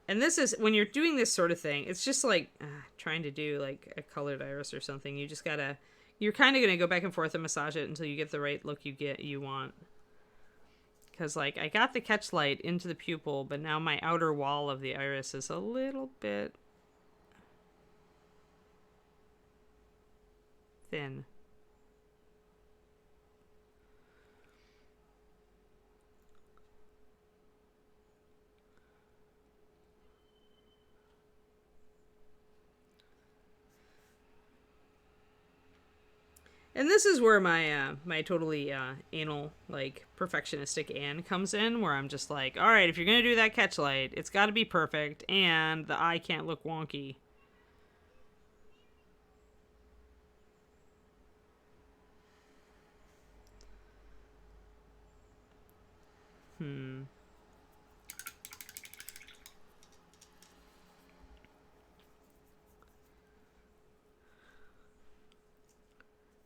Speaker 1: And this is, when you're doing this sort of thing, it's just like trying to do like a colored iris or something. You just gotta... You're kind of going to go back and forth and massage it until you get the right look you want. Because, like, I got the catch light into the pupil, but now my outer wall of the iris is a little bit thin. And this is where my my totally anal, like, perfectionistic Anne comes in, where I'm just like, all right, if you're going to do that catch light, it's got to be perfect, and the eye can't look wonky. And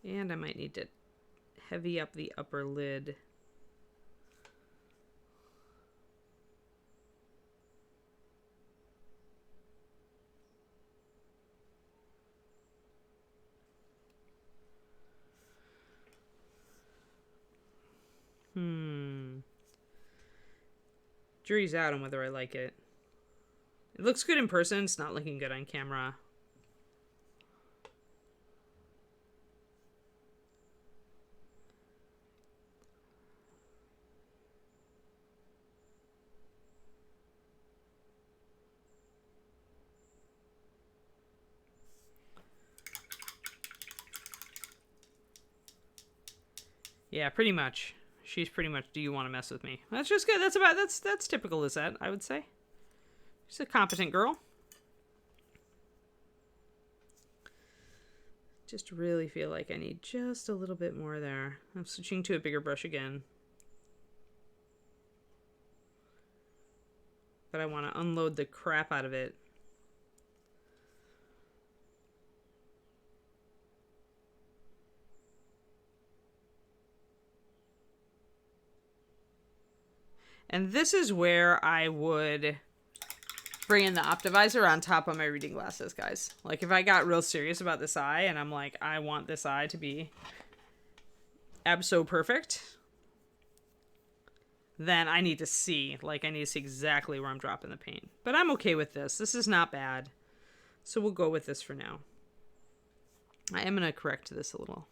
Speaker 1: I might need to heavy up the upper lid. Jury's out on whether I like it. It looks good in person. It's not looking good on camera. Yeah, pretty much. She's pretty much, do you want to mess with me? That's just good. That's typical Lysette, I would say. She's a competent girl. Just really feel like I need just a little bit more there. I'm switching to a bigger brush again. But I want to unload the crap out of it. And this is where I would bring in the Optivisor on top of my reading glasses, guys. Like, if I got real serious about this eye, and I'm like, I want this eye to be abso-perfect, then I need to see. Like, I need to see exactly where I'm dropping the paint. But I'm okay with this. This is not bad. So we'll go with this for now. I am going to correct this a little.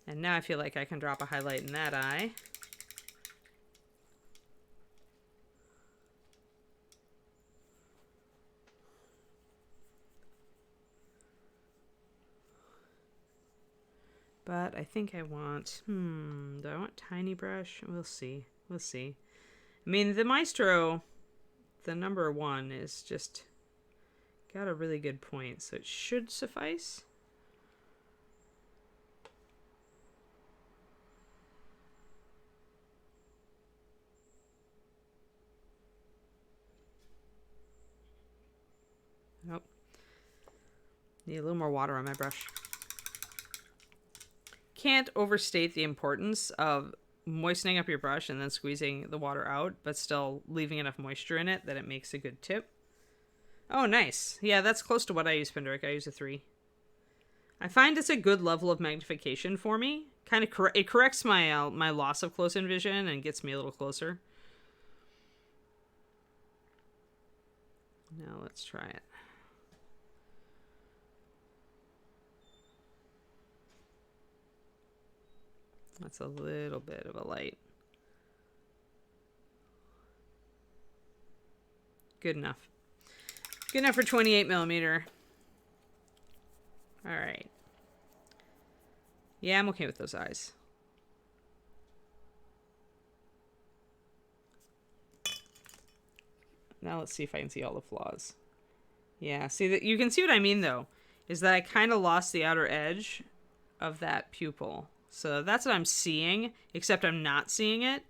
Speaker 1: And now I feel like I can drop a highlight in that eye. But I think I want, do I want tiny brush? We'll see. We'll see. I mean, the Maestro, the number 1, is just got a really good point, so it should suffice. Nope. Need a little more water on my brush. Can't overstate the importance of moistening up your brush and then squeezing the water out, but still leaving enough moisture in it that it makes a good tip. Oh, nice. Yeah, that's close to what I use, Pendrick. I use a 3. I find it's a good level of magnification for me. Kind of it corrects my my loss of close-in vision and gets me a little closer. Now let's try it. That's a little bit of a light. Good enough. Good enough for 28mm. All right. Yeah, I'm okay with those eyes. Now let's see if I can see all the flaws. Yeah, see that you can see what I mean though, is that I kind of lost the outer edge of that pupil. So that's what I'm seeing, except I'm not seeing it.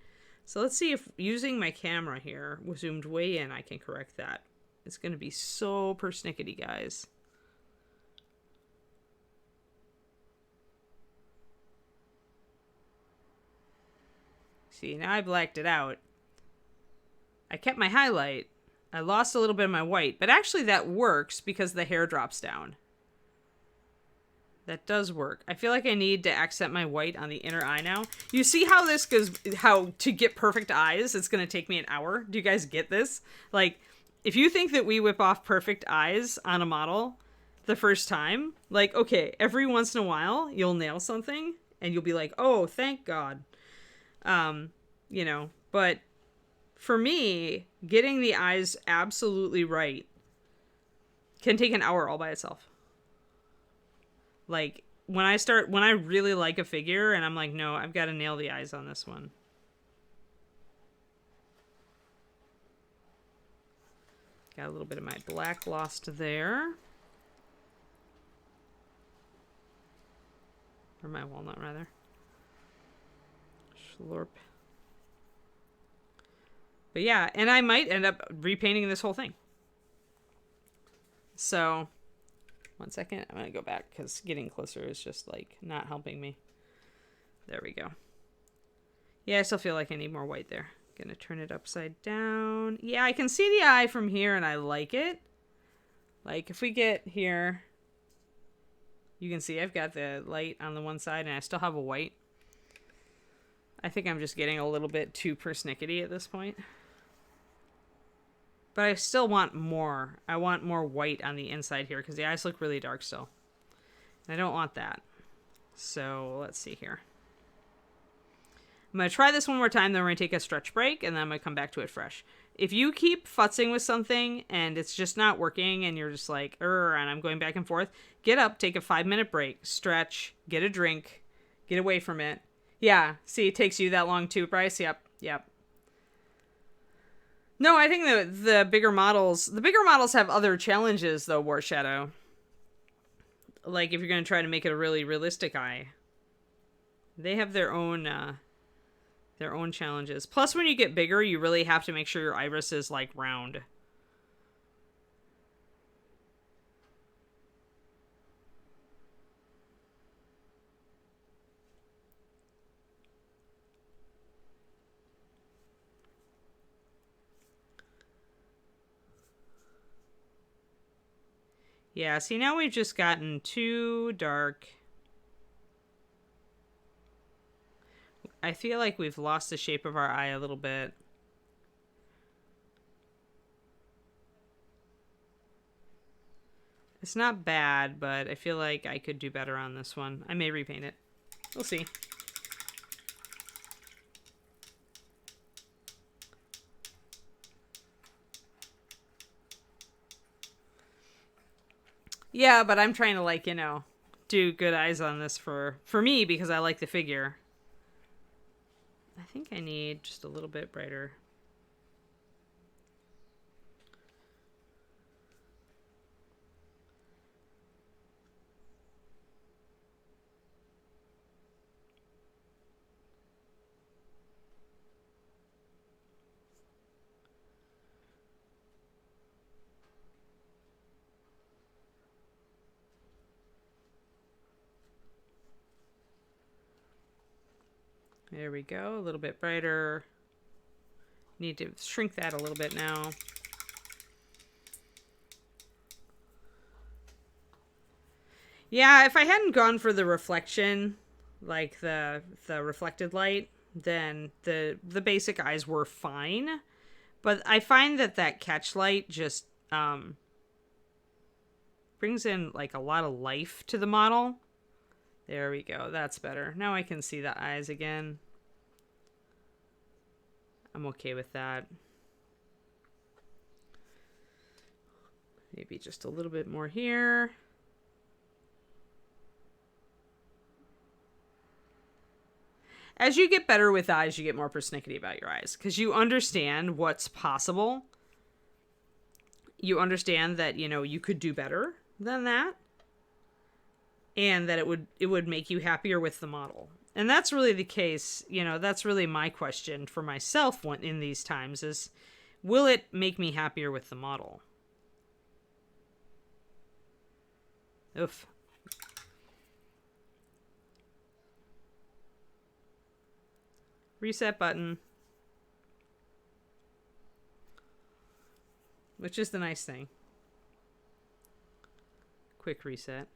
Speaker 1: So let's see if using my camera here, zoomed way in, I can correct that. It's going to be so persnickety, guys. See, now I blacked it out. I kept my highlight. I lost a little bit of my white, but actually that works because the hair drops down. That does work. I feel like I need to accent my white on the inner eye now. You see how this goes, how to get perfect eyes, it's going to take me an hour? Do you guys get this? Like, if you think that we whip off perfect eyes on a model the first time, like, okay, every once in a while, you'll nail something, and you'll be like, oh, thank God. You know, but for me, getting the eyes absolutely right can take an hour all by itself. Like, when I really like a figure and I'm like, no, I've got to nail the eyes on this one. Got a little bit of my black lost there. Or my walnut, rather. Schlorp. But yeah, and I might end up repainting this whole thing. So, 1 second. I'm going to go back because getting closer is just like not helping me. There we go. Yeah, I still feel like I need more white there. Gonna turn it upside down. Yeah, I can see the eye from here and I like it. Like if we get here, you can see I've got the light on the one side and I still have a white. I think I'm just getting a little bit too persnickety at this point. But I still want more. I want more white on the inside here because the eyes look really dark still. And I don't want that. So let's see here. I'm going to try this one more time, then we're going to take a stretch break, and then I'm going to come back to it fresh. If you keep futzing with something and it's just not working and you're just like, and I'm going back and forth, get up, take a 5-minute break, stretch, get a drink, get away from it. Yeah, see, it takes you that long too, Bryce? Yep. No, I think the bigger models have other challenges, though, War Shadow. Like, if you're going to try to make it a really realistic eye. They have their own challenges. Plus, when you get bigger, you really have to make sure your iris is, like, round. Yeah, see, now we've just gotten too dark. I feel like we've lost the shape of our eye a little bit. It's not bad, but I feel like I could do better on this one. I may repaint it. We'll see. Yeah, but I'm trying to, like, you know, do good eyes on this for me because I like the figure. I think I need just a little bit brighter. There we go, a little bit brighter. Need to shrink that a little bit now. Yeah, if I hadn't gone for the reflection, like the reflected light, then the basic eyes were fine. But I find that catch light just brings in like a lot of life to the model. There we go, that's better. Now I can see the eyes again. I'm okay with that. Maybe just a little bit more here. As you get better with eyes, you get more persnickety about your eyes because you understand what's possible. You understand that, you know, you could do better than that and that it would make you happier with the model. And that's really the case, you know, that's really my question for myself in these times is, will it make me happier with the model? Oof. Reset button. Which is the nice thing. Quick reset.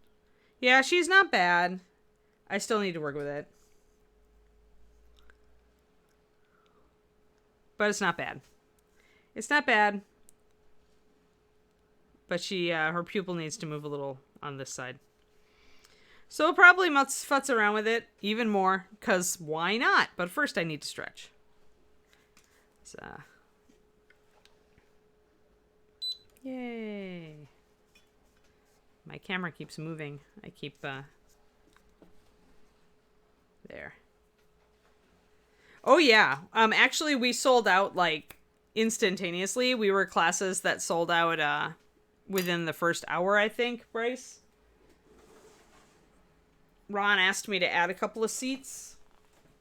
Speaker 1: Yeah, she's not bad. I still need to work with it. But it's not bad. It's not bad. But her pupil needs to move a little on this side. So I'll probably futz around with it even more, because why not? But first I need to stretch. So, yay. My camera keeps moving. I keep, there. Oh yeah. Actually we sold out like instantaneously. We were classes that sold out, within the first hour, I think, Bryce. Ron asked me to add a couple of seats,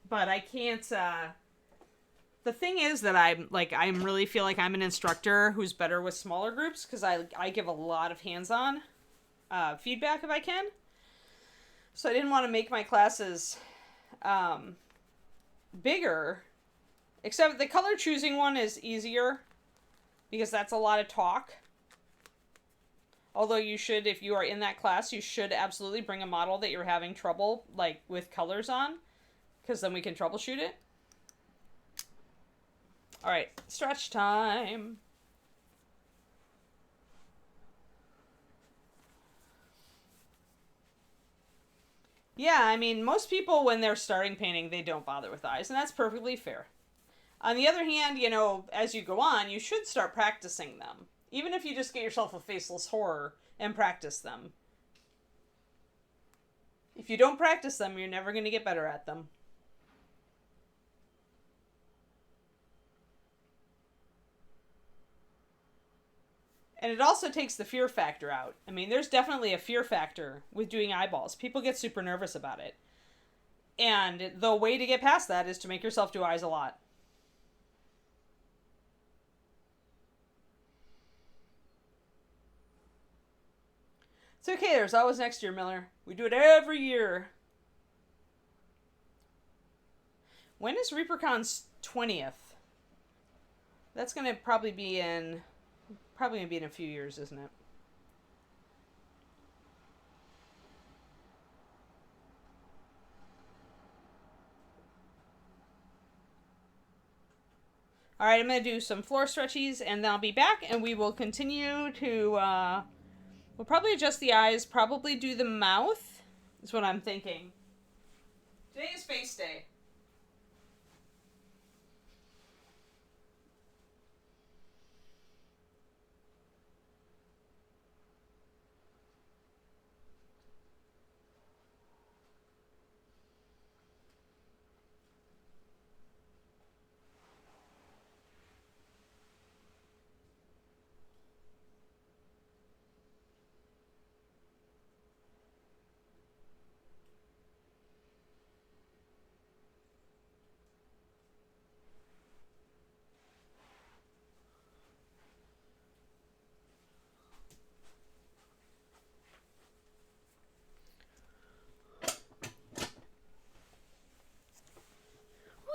Speaker 1: but I can't, the thing is that I really feel like I'm an instructor who's better with smaller groups, because I give a lot of hands-on feedback if I can. So I didn't want to make my classes bigger, except the color choosing one is easier because that's a lot of talk. Although you should, if you are in that class, you should absolutely bring a model that you're having trouble like with colors on, because then we can troubleshoot it. All right, stretch time. Yeah, I mean, most people, when they're starting painting, they don't bother with eyes, and that's perfectly fair. On the other hand, you know, as you go on, you should start practicing them. Even if you just get yourself a faceless horror and practice them. If you don't practice them, you're never going to get better at them. And it also takes the fear factor out. I mean, there's definitely a fear factor with doing eyeballs. People get super nervous about it. And the way to get past that is to make yourself do eyes a lot. It's okay, there's always next year, Miller. We do it every year. When is ReaperCon's 20th? That's going to probably be in a few years, isn't it? All right, I'm going to do some floor stretchies, and then I'll be back, and we will continue to, we'll probably adjust the eyes, probably do the mouth, is what I'm thinking. Today is face day.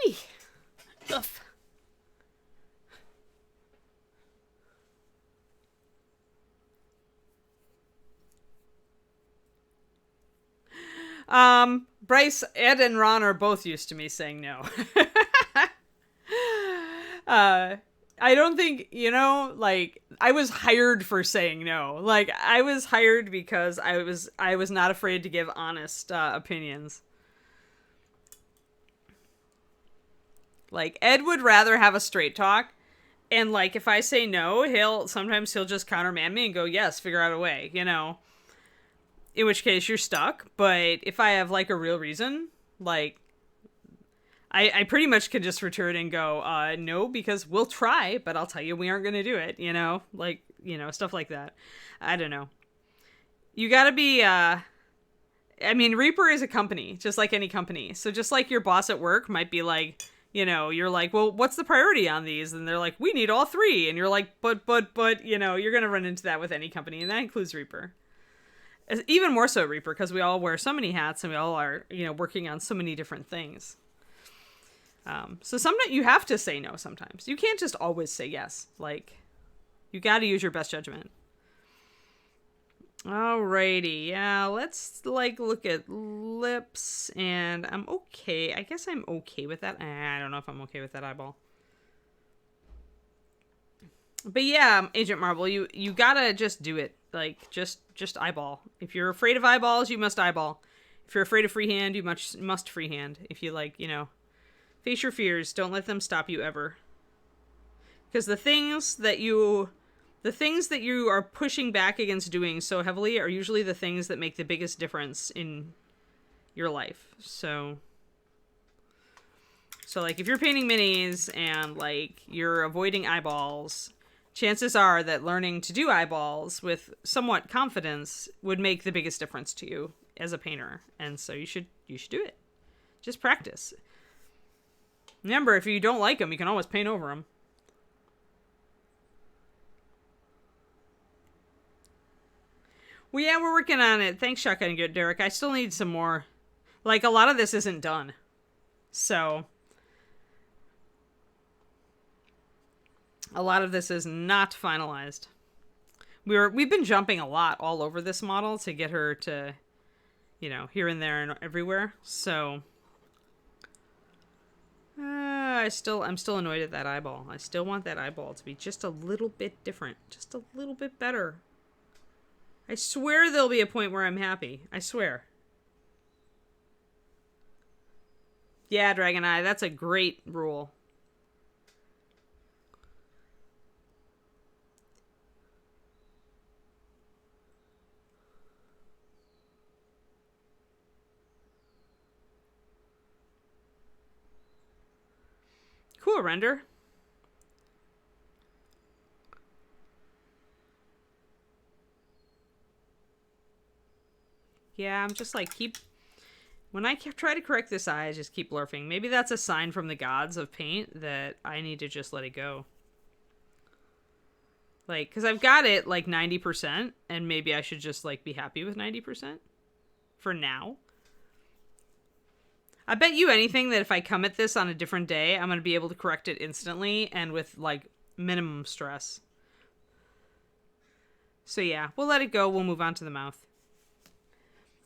Speaker 1: Whee! Oof. Bryce, Ed, and Ron are both used to me saying no. I don't think, you know, like, I was hired for saying no. Like, I was hired because I was not afraid to give honest opinions. Like, Ed would rather have a straight talk, and like, if I say no, he'll just countermand me and go, yes, figure out a way, you know? In which case you're stuck. But if I have like a real reason, like, I pretty much could just return and go, no, because we'll try, but I'll tell you we aren't going to do it, you know? Like, you know, stuff like that. I don't know. You gotta be, I mean, Reaper is a company, just like any company. So just like your boss at work might be like, you know, you're like, well, what's the priority on these? And they're like, we need all three. And you're like, but, you know, you're going to run into that with any company. And that includes Reaper. Even more so Reaper, because we all wear so many hats and we all are, you know, working on so many different things. So sometimes you have to say no sometimes. You can't just always say yes. Like, you got to use your best judgment. Alrighty, yeah, let's, like, look at lips, and I'm okay. I guess I'm okay with that. I don't know if I'm okay with that eyeball. But yeah, Agent Marble, you gotta just do it. Like, just eyeball. If you're afraid of eyeballs, you must eyeball. If you're afraid of freehand, you must freehand. If you, like, you know, face your fears. Don't let them stop you ever. Because the things that you are pushing back against doing so heavily are usually the things that make the biggest difference in your life. So like, if you're painting minis and, like, you're avoiding eyeballs, chances are that learning to do eyeballs with somewhat confidence would make the biggest difference to you as a painter, and so you should do it. Just practice. Remember, if you don't like them, you can always paint over them. Well, yeah, we're working on it. Thanks, Shotgun Good Derek. I still need some more. Like, a lot of this isn't done. So, a lot of this is not finalized. We've been jumping a lot all over this model to get her to, you know, here and there and everywhere. So, I'm still annoyed at that eyeball. I still want that eyeball to be just a little bit different. Just a little bit better. I swear there'll be a point where I'm happy. I swear. Yeah, Dragon Eye, that's a great rule. Cool, Render. Yeah, I'm just like, when I try to correct this eye, I just keep blurfing. Maybe that's a sign from the gods of paint that I need to just let it go. Like, because I've got it like 90%, and maybe I should just like be happy with 90% for now. I bet you anything that if I come at this on a different day, I'm going to be able to correct it instantly and with like minimum stress. So yeah, we'll let it go. We'll move on to the mouth.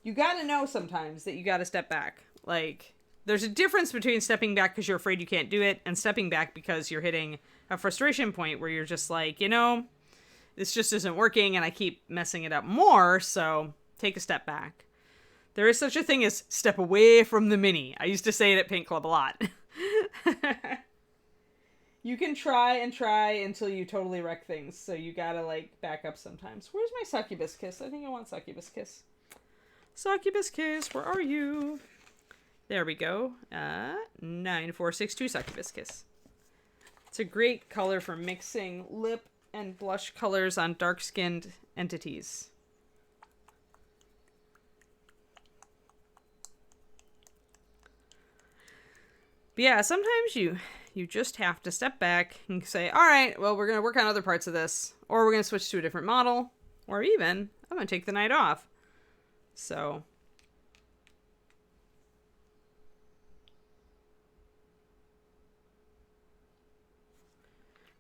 Speaker 1: You gotta know sometimes that you gotta step back. Like, there's a difference between stepping back because you're afraid you can't do it and stepping back because you're hitting a frustration point where you're just like, you know, this just isn't working and I keep messing it up more, so take a step back. There is such a thing as step away from the mini. I used to say it at Paint Club a lot. You can try and try until you totally wreck things, so you gotta, like, back up sometimes. Where's my succubus kiss? I think I want succubus kiss. Succubus kiss, where are you? There we go. 9462 succubus kiss. It's a great color for mixing lip and blush colors on dark-skinned entities. But yeah, sometimes you just have to step back and say, all right, well, we're going to work on other parts of this, or we're going to switch to a different model, or even, I'm going to take the night off. So,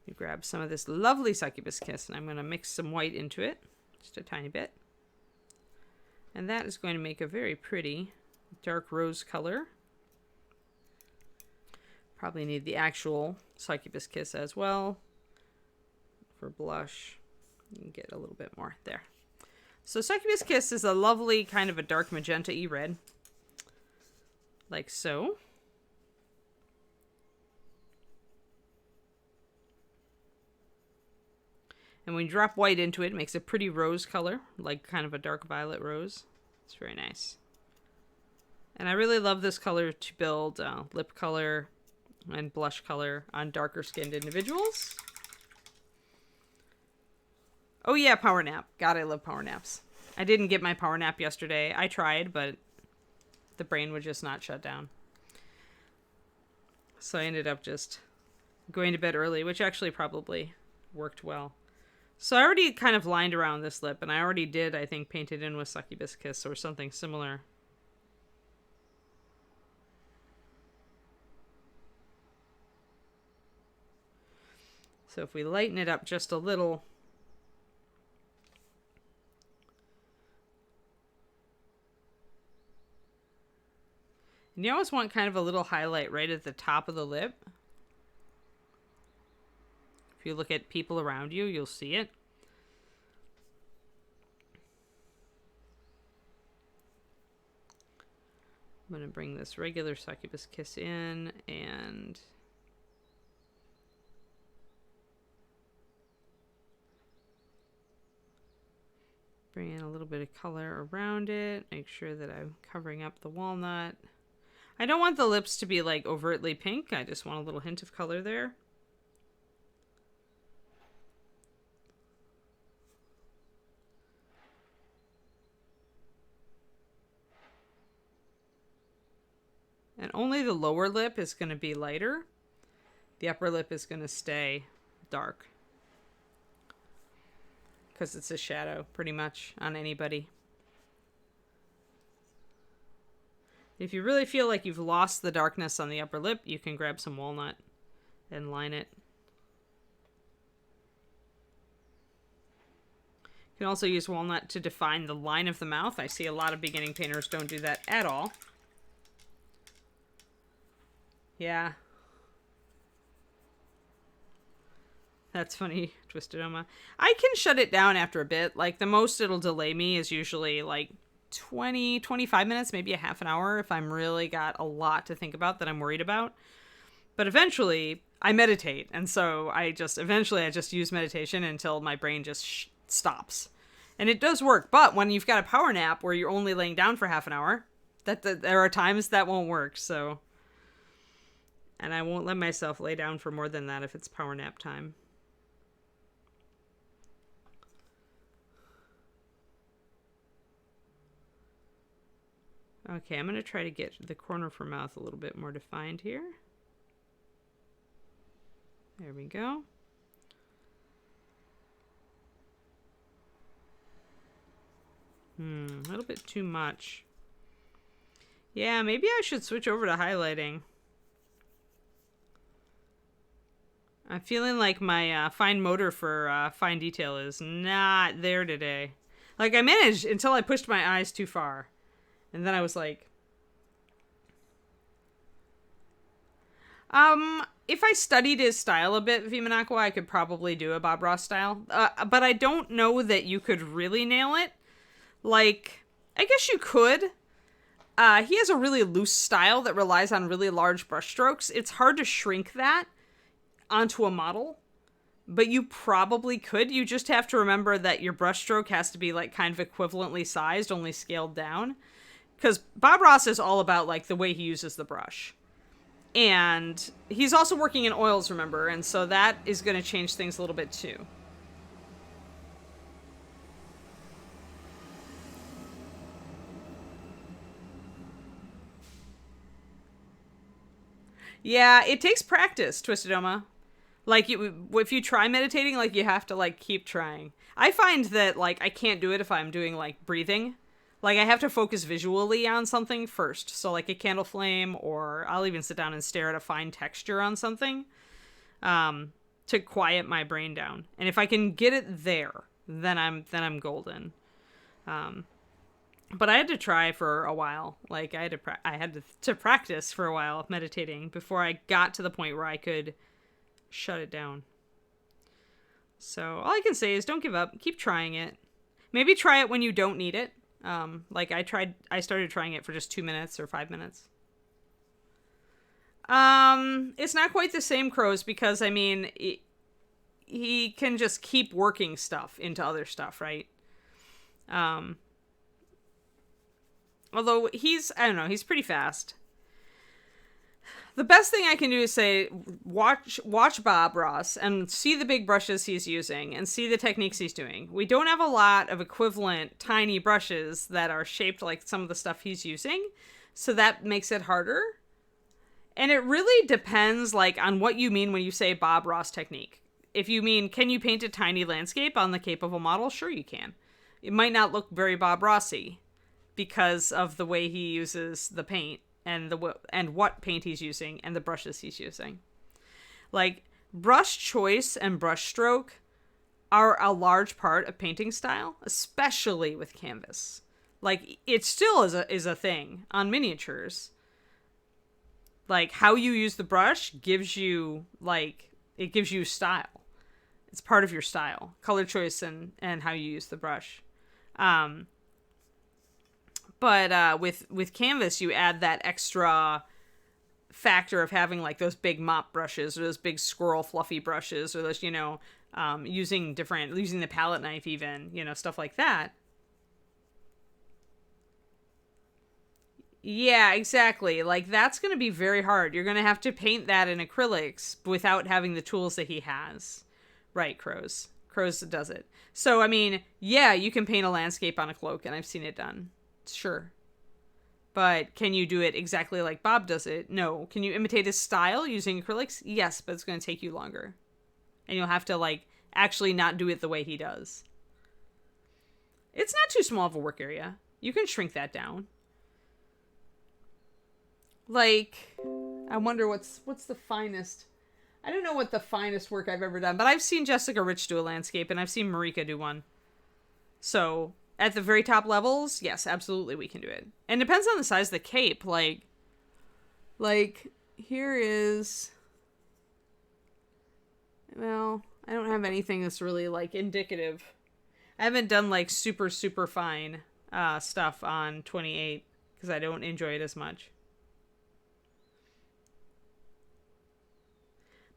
Speaker 1: you grab some of this lovely succubus kiss, and I'm going to mix some white into it, just a tiny bit. And that is going to make a very pretty dark rose color. Probably need the actual succubus kiss as well for blush. You can get a little bit more there. So Succubus Kiss is a lovely kind of a dark magenta-y red. Like so. And when you drop white into it, it makes a pretty rose color, like kind of a dark violet rose. It's very nice. And I really love this color to build lip color and blush color on darker skinned individuals. Oh yeah, power nap. God, I love power naps. I didn't get my power nap yesterday. I tried, but the brain would just not shut down. So I ended up just going to bed early, which actually probably worked well. So I already kind of lined around this lip, and I already did, I think, paint it in with Succubus Kiss or something similar. So if we lighten it up just a little, and you always want kind of a little highlight right at the top of the lip. If you look at people around you, you'll see it. I'm going to bring this regular Succubus Kiss in and bring in a little bit of color around it. Make sure that I'm covering up the walnut. I don't want the lips to be like overtly pink. I just want a little hint of color there. only the lower lip is going to be lighter. The upper lip is going to stay dark. Because it's a shadow, pretty much, on anybody. If you really feel like you've lost the darkness on the upper lip, you can grab some walnut and line it. You can also use walnut to define the line of the mouth. I see a lot of beginning painters don't do that at all. Yeah. That's funny, Twisted Oma. I can shut it down after a bit. Like, the most it'll delay me is usually like 20, 25 minutes, maybe a half an hour if I'm really got a lot to think about that I'm worried about. But eventually, I meditate. And so I just use meditation until my brain just stops. And it does work. But when you've got a power nap where you're only laying down for half an hour, there are times that won't work. So, and I won't let myself lay down for more than that if it's power nap time. Okay, I'm going to try to get the corner for mouth a little bit more defined here. There we go. A little bit too much. Yeah, maybe I should switch over to highlighting. I'm feeling like my fine motor for fine detail is not there today. Like, I managed until I pushed my eyes too far. And then I was like, if I studied his style a bit, Vimanakwa, I could probably do a Bob Ross style. But I don't know that you could really nail it. Like, I guess you could. He has a really loose style that relies on really large brush strokes. It's hard to shrink that onto a model. But you probably could. You just have to remember that your brush stroke has to be like kind of equivalently sized, only scaled down. Because Bob Ross is all about, like, the way he uses the brush. And he's also working in oils, remember? And so that is going to change things a little bit, too. Yeah, it takes practice, Twisted Oma. Like, if you try meditating, like, you have to, like, keep trying. I find that, like, I can't do it if I'm doing, like, breathing. Like, I have to focus visually on something first. So, like, a candle flame, or I'll even sit down and stare at a fine texture on something to quiet my brain down. And if I can get it there, then I'm golden. But I had to try for a while. Like, I had to practice for a while meditating before I got to the point where I could shut it down. So all I can say is don't give up. Keep trying it. Maybe try it when you don't need it. Like I started trying it for just 2 minutes or 5 minutes. It's not quite the same, Crows, because I mean, he can just keep working stuff into other stuff, right? Although I don't know, he's pretty fast. The best thing I can do is say, watch Bob Ross and see the big brushes he's using and see the techniques he's doing. We don't have a lot of equivalent tiny brushes that are shaped like some of the stuff he's using, so that makes it harder. And it really depends, like, on what you mean when you say Bob Ross technique. If you mean, can you paint a tiny landscape on the capable model? Sure you can. It might not look very Bob Rossy because of the way he uses the paint. And what paint he's using and the brushes he's using. Like, brush choice and brush stroke are a large part of painting style, especially with canvas. Like, it still is a thing on miniatures. Like, how you use the brush gives you, like, it gives you style. It's part of your style. Color choice and how you use the brush. But with canvas, you add that extra factor of having, like, those big mop brushes or those big squirrel fluffy brushes or those, using the palette knife even, stuff like that. Yeah, exactly. Like, that's going to be very hard. You're going to have to paint that in acrylics without having the tools that he has. Right, Crows. Crows does it. So, I mean, yeah, you can paint a landscape on a cloak, and I've seen it done. Sure. But can you do it exactly like Bob does it? No. Can you imitate his style using acrylics? Yes, but it's going to take you longer. And you'll have to, like, actually not do it the way he does. It's not too small of a work area. You can shrink that down. Like, I wonder what's the finest. I don't know what the finest work I've ever done, but I've seen Jessica Rich do a landscape, and I've seen Marika do one. So, at the very top levels, yes, absolutely we can do it. And it depends on the size of the cape. Like here is, well, I don't have anything that's really, like, indicative. I haven't done, like, super, super fine stuff on 28 because I don't enjoy it as much.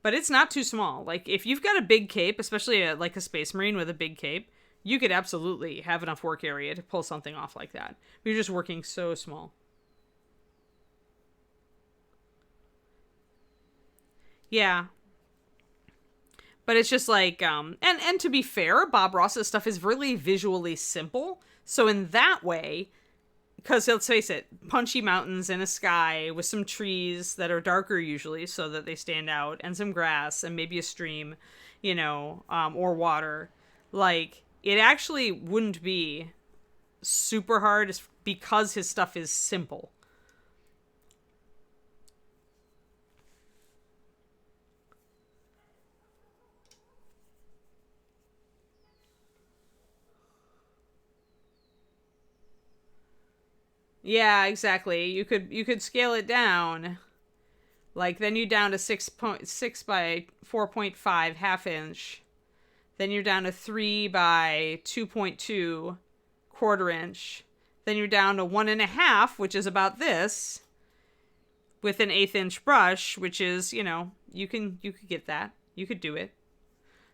Speaker 1: But it's not too small. Like, if you've got a big cape, especially like a Space Marine with a big cape, you could absolutely have enough work area to pull something off like that. You're just working so small. Yeah. But it's just like, and to be fair, Bob Ross's stuff is really visually simple. So in that way, because let's face it, punchy mountains and a sky with some trees that are darker usually so that they stand out, and some grass and maybe a stream, or water. Like, it actually wouldn't be super hard because his stuff is simple. Yeah, exactly. You could scale it down. Like, then you're down to 6.6 by 4.5 half inch. Then you're down to 3 by 2.2 quarter inch. Then you're down to 1.5, which is about this, with an 1/8 inch brush, which is, you could get that. You could do it.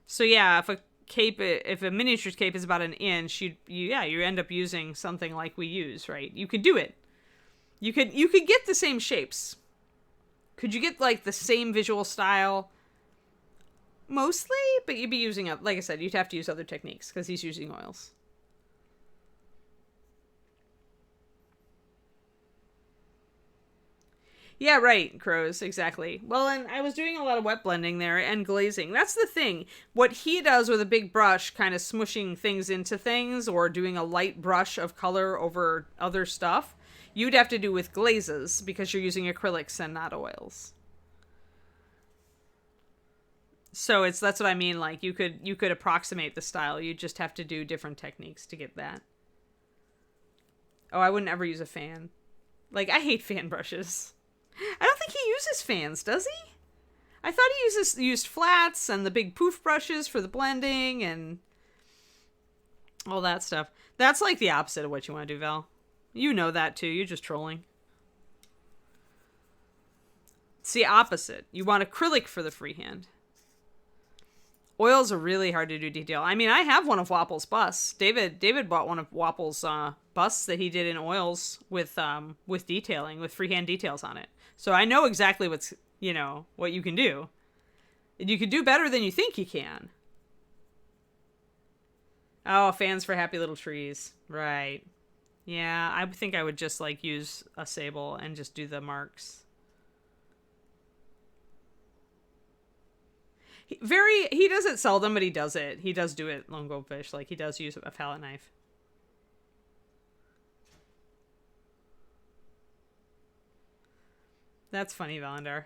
Speaker 1: So yeah, if a miniatures cape is about 1 inch, you end up using something like we use, right? You could do it. You could get the same shapes. Could you get, like, the same visual style? Mostly, but you'd be using, like I said, you'd have to use other techniques because he's using oils. Yeah, right, Crows, exactly. Well, and I was doing a lot of wet blending there and glazing. That's the thing. What he does with a big brush, kind of smushing things into things or doing a light brush of color over other stuff, you'd have to do with glazes because you're using acrylics and not oils. So that's what I mean. Like, you could approximate the style. You just have to do different techniques to get that. Oh, I wouldn't ever use a fan. Like, I hate fan brushes. I don't think he uses fans, does he? I thought he used flats and the big poof brushes for the blending and all that stuff. That's like the opposite of what you want to do, Val. You know that too. You're just trolling. It's the opposite. You want acrylic for the freehand. Oils are really hard to do detail. I mean, I have one of Wapple's busts. David bought one of Wapple's busts that he did in oils with detailing, with freehand details on it. So I know exactly what you can do. And you can do better than you think you can. Oh, fans for happy little trees. Right. Yeah, I think I would just, like, use a sable and just do the marks. He does it seldom, but he does it. He does do it, Lone Goldfish. Like, he does use a palette knife. That's funny, Valendar.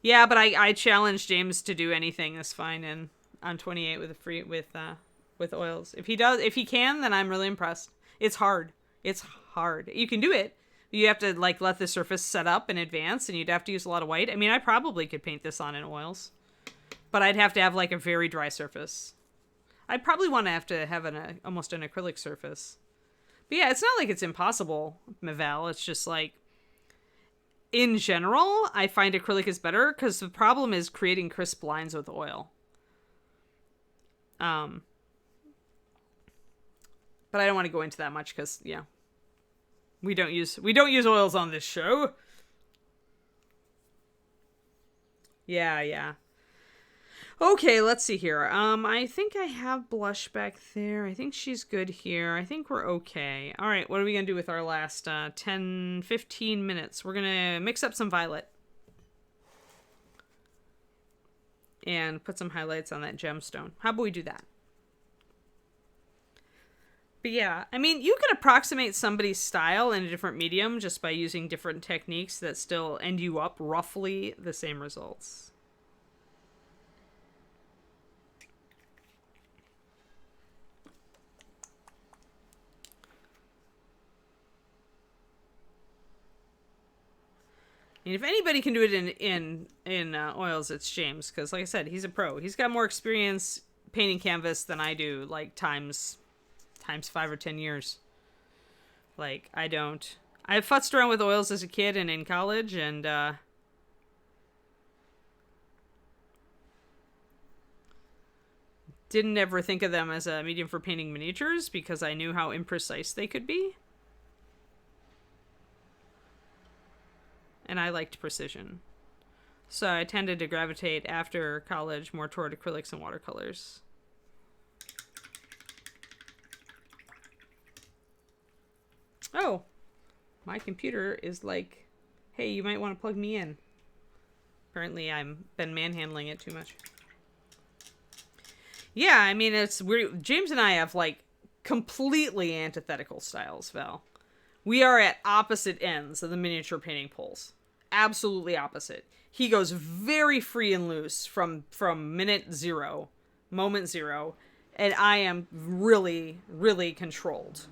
Speaker 1: Yeah, but I challenge James to do anything that's fine on 28 with oils. If he can, then I'm really impressed. It's hard. It's hard. You can do it. You have to, like, let the surface set up in advance, and you'd have to use a lot of white. I mean, I probably could paint this on in oils, but I'd have to have, like, a very dry surface. I'd probably want to have almost an acrylic surface. But yeah, it's not like it's impossible, Maval. It's just like, in general, I find acrylic is better because the problem is creating crisp lines with oil. But I don't want to go into that much because, yeah, we don't use oils on this show. Yeah. Okay, let's see here. I think I have blush back there. I think she's good here. I think we're okay. All right, what are we going to do with our last 10, 15 minutes? We're going to mix up some violet. And put some highlights on that gemstone. How about we do that? But yeah, I mean, you can approximate somebody's style in a different medium just by using different techniques that still end you up roughly the same results. And if anybody can do it in oils, it's James, because like I said, he's a pro. He's got more experience painting canvas than I do, like times 5 or 10 years. Like, I don't. I futzed around with oils as a kid and in college, and didn't ever think of them as a medium for painting miniatures because I knew how imprecise they could be. And I liked precision. So I tended to gravitate after college more toward acrylics and watercolors. Oh, my computer is like, hey, you might want to plug me in. Apparently I've been manhandling it too much. Yeah, I mean, it's weird. James and I have like completely antithetical styles, Val. We are at opposite ends of the miniature painting poles. Absolutely opposite. He goes very free and loose from moment zero, and I am really, really controlled.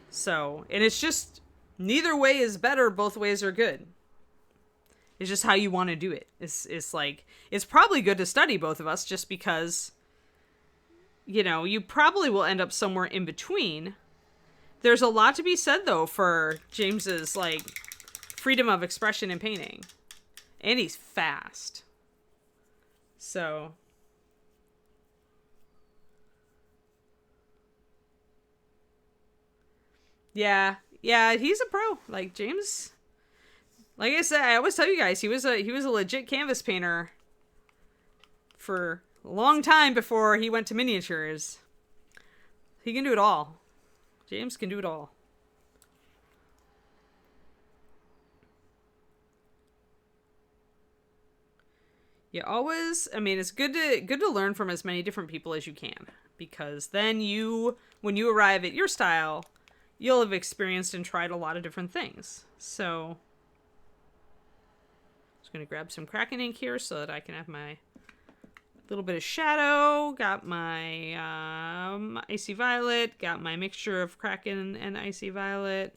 Speaker 1: So, and it's just, neither way is better, both ways are good. It's just how you want to do it. It's like, it's probably good to study both of us just because, you know, you probably will end up somewhere in between. There's a lot to be said, though, for James's, like, freedom of expression in painting. And he's fast. So. Yeah, he's a pro. Like, James, like I said, I always tell you guys, he was a legit canvas painter for a long time before he went to miniatures. He can do it all. James can do it all. You always, I mean, it's good to learn from as many different people as you can, because then when you arrive at your style, you'll have experienced and tried a lot of different things. So, just gonna grab some Kraken ink here so that I can have my little bit of shadow. Got my Icy Violet. Got my mixture of Kraken and Icy Violet.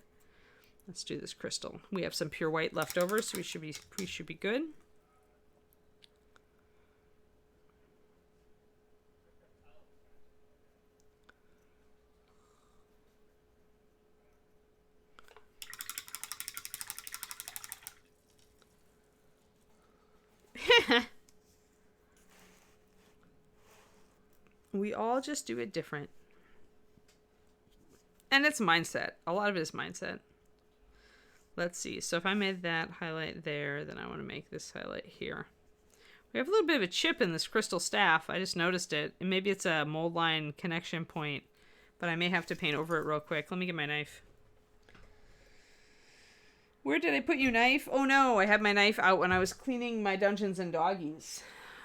Speaker 1: Let's do this crystal. We have some pure white left over, so we should be good. We all just do it different. And it's mindset. A lot of it is mindset. Let's see. So if I made that highlight there, then I want to make this highlight here. We have a little bit of a chip in this crystal staff. I just noticed it. And maybe it's a mold line connection point, but I may have to paint over it real quick. Let me get my knife. Where did I put you, knife? Oh no, I had my knife out when I was cleaning my Dungeons and Doggies.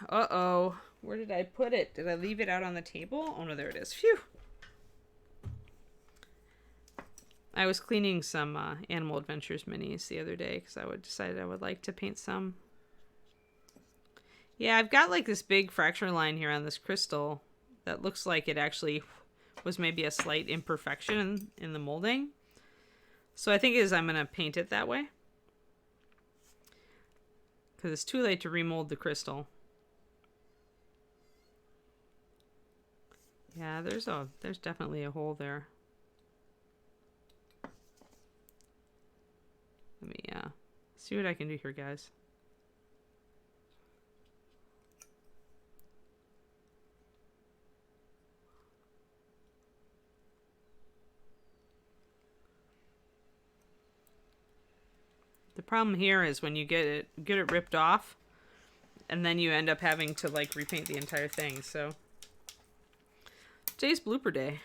Speaker 1: Uh-oh. Where did I put it? Did I leave it out on the table? Oh no, there it is. Phew. I was cleaning some Animal Adventures minis the other day because I decided I would like to paint some. Yeah, I've got like this big fracture line here on this crystal that looks like it actually was maybe a slight imperfection in the molding. So I think I'm going to paint it that way, because it's too late to remold the crystal. Yeah, there's definitely a hole there. Let me see what I can do here, guys. The problem here is when you get it ripped off, And then you end up having to like repaint the entire thing. So today's blooper day.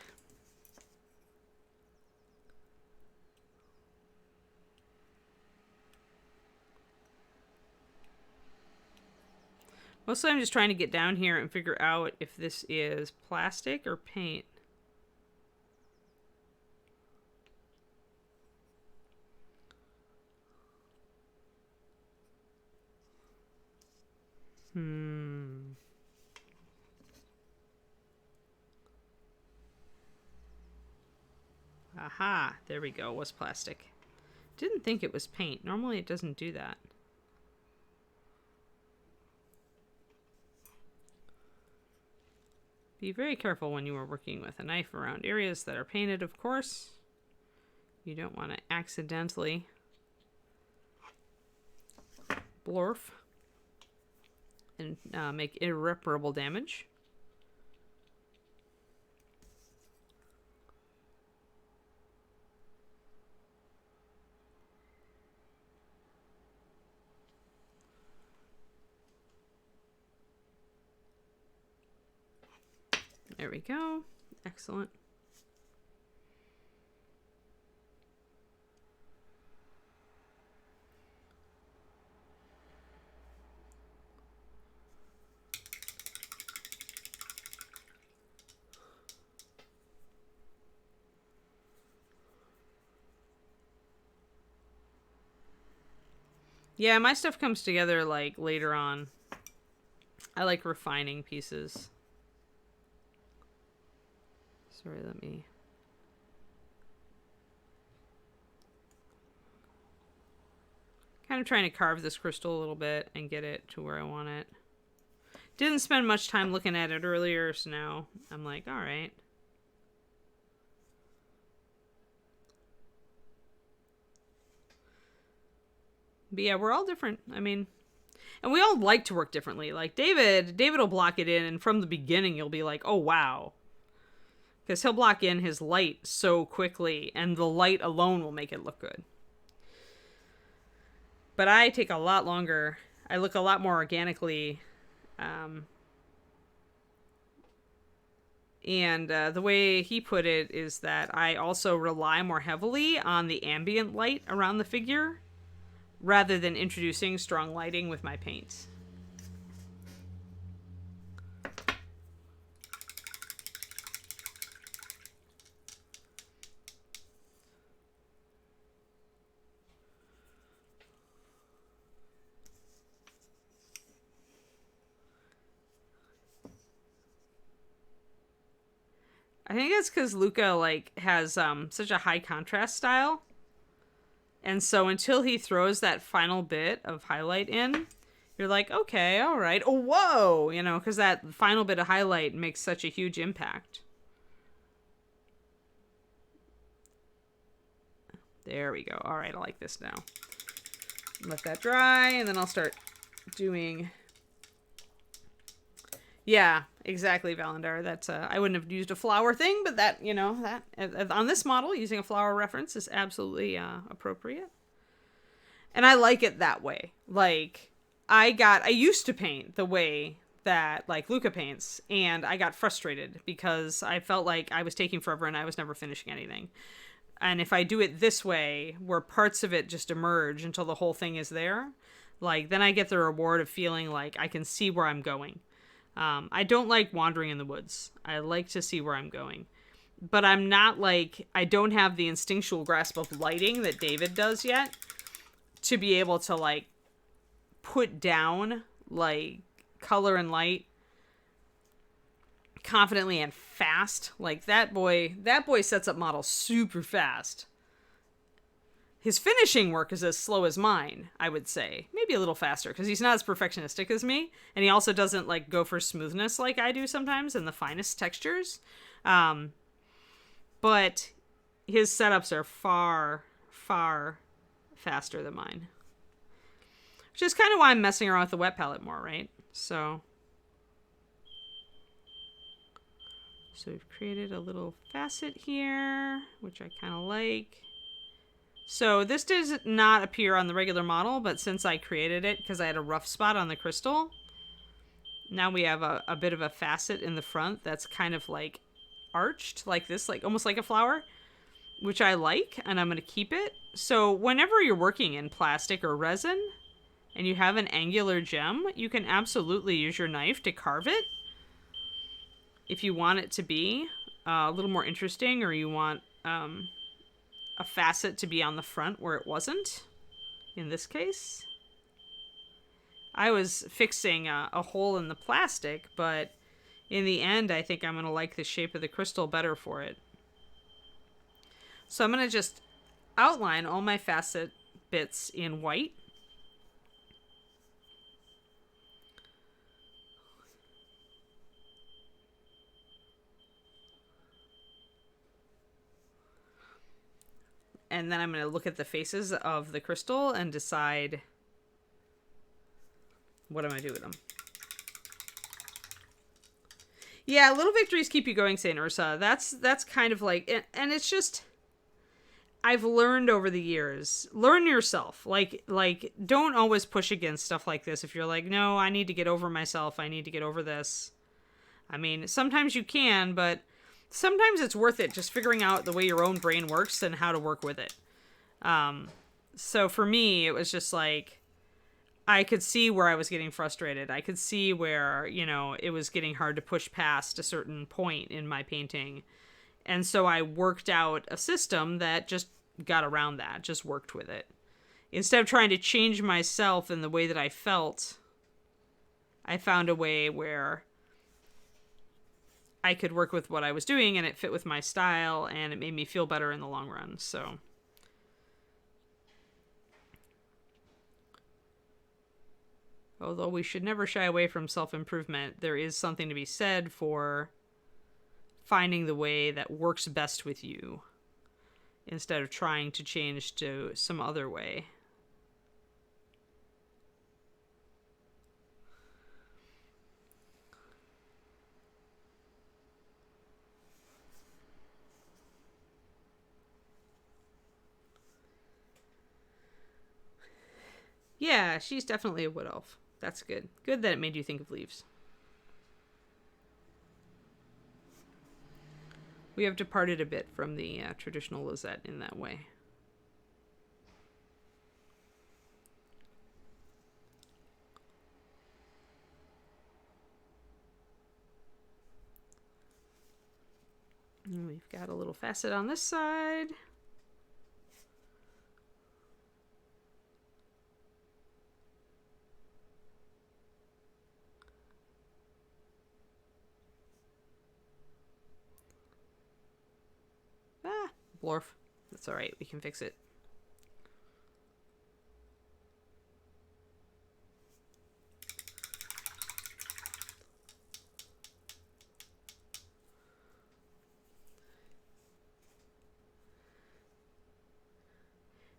Speaker 1: Mostly I'm just trying to get down here and figure out if this is plastic or paint. Aha, there we go, it was plastic. Didn't think it was paint. Normally it doesn't do that. Be very careful when you are working with a knife around areas that are painted, of course. You don't want to accidentally blorf and make irreparable damage. There we go. Excellent. Yeah, my stuff comes together like later on. I like refining pieces. Sorry, let me... Kind of trying to carve this crystal a little bit and get it to where I want it. Didn't spend much time looking at it earlier, so now I'm like, all right. But yeah, we're all different. I mean, and we all like to work differently. Like David will block it in, and from the beginning you'll be like, oh wow. Because he'll block in his light so quickly, and the light alone will make it look good. But I take a lot longer. I look a lot more organically. And the way he put it is that I also rely more heavily on the ambient light around the figure, rather than introducing strong lighting with my paints. I think it's because Luca like has such a high contrast style. And so until he throws that final bit of highlight in, you're like, okay, all right. Oh, whoa! You know, because that final bit of highlight makes such a huge impact. There we go. All right, I like this now. Let that dry, and then I'll start doing... Yeah, exactly, Valendar. That's I wouldn't have used a flower thing, but that, you know, that on this model, using a flower reference is absolutely appropriate. And I like it that way. Like, I used to paint the way that, like, Luca paints, and I got frustrated because I felt like I was taking forever and I was never finishing anything. And if I do it this way, where parts of it just emerge until the whole thing is there, like, then I get the reward of feeling like I can see where I'm going. I don't like wandering in the woods. I like to see where I'm going. But I'm not like, I don't have the instinctual grasp of lighting that David does yet to be able to like put down like color and light confidently and fast. Like that boy sets up models super fast. His finishing work is as slow as mine, I would say. Maybe a little faster, because he's not as perfectionistic as me. And he also doesn't, like, go for smoothness like I do sometimes and the finest textures. But his setups are far, far faster than mine. Which is kind of why I'm messing around with the wet palette more, right? So we've created a little facet here, which I kind of like. So this does not appear on the regular model, but since I created it because I had a rough spot on the crystal, Now we have a bit of a facet in the front that's kind of like arched like this, like almost like a flower, which I like, and I'm going to keep it. So whenever you're working in plastic or resin and you have an angular gem, you can absolutely use your knife to carve it if you want it to be a little more interesting, or you want a facet to be on the front where it wasn't in this case. I was fixing a hole in the plastic, but in the end, I think I'm going to like the shape of the crystal better for it. So I'm going to just outline all my facet bits in white. And then I'm going to look at the faces of the crystal and decide what I'm going to do with them. Yeah, little victories keep you going, St. Ursa. That's kind of like, and it's just, I've learned over the years, learn yourself. Like, don't always push against stuff like this. If you're like, no, I need to get over myself. I need to get over this. I mean, sometimes you can, but sometimes it's worth it just figuring out the way your own brain works and how to work with it. So for me, it was just like, I could see where I was getting frustrated. I could see where, you know, it was getting hard to push past a certain point in my painting. And so I worked out a system that just got around that, just worked with it. Instead of trying to change myself in the way that I felt, I found a way where I could work with what I was doing and it fit with my style and it made me feel better in the long run. So although we should never shy away from self-improvement, there is something to be said for finding the way that works best with you instead of trying to change to some other way. Yeah, she's definitely a wood elf. That's good. Good that it made you think of leaves. We have departed a bit from the traditional Lysette in that way. And we've got a little facet on this side. Blorf. That's alright, we can fix it.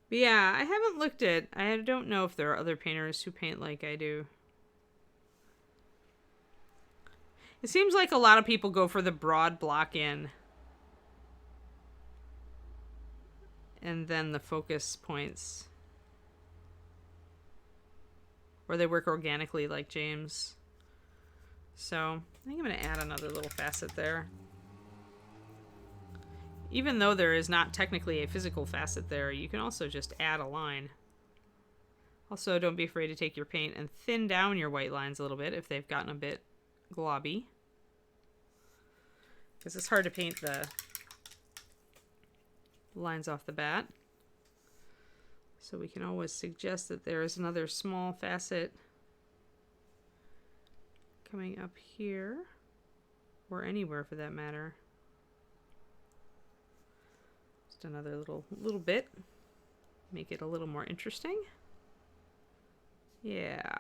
Speaker 1: But yeah, I haven't looked at, I don't know if there are other painters who paint like I do. It seems like a lot of people go for the broad block in. And then the focus points. Or they work organically like James. So I think I'm going to add another little facet there. Even though there is not technically a physical facet there, you can also just add a line. Also, don't be afraid to take your paint and thin down your white lines a little bit if they've gotten a bit globby. Because it's hard to paint the lines off the bat. So we can always suggest that there is another small facet coming up here, or anywhere for that matter. Just another little bit. Make it a little more interesting. Yeah.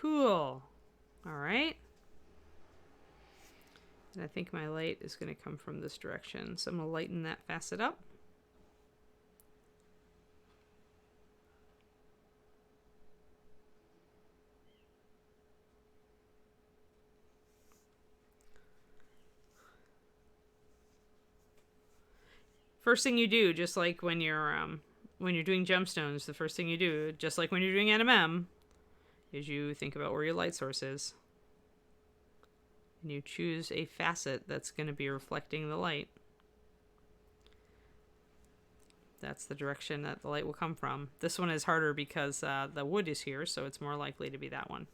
Speaker 1: Cool. All right. And I think my light is going to come from this direction. So I'm going to lighten that facet up. First thing you do, just like when you're doing gemstones, the first thing you do, just like when you're doing NMM, is you think about where your light source is. And you choose a facet that's going to be reflecting the light. That's the direction that the light will come from. This one is harder because the wood is here, so it's more likely to be that one.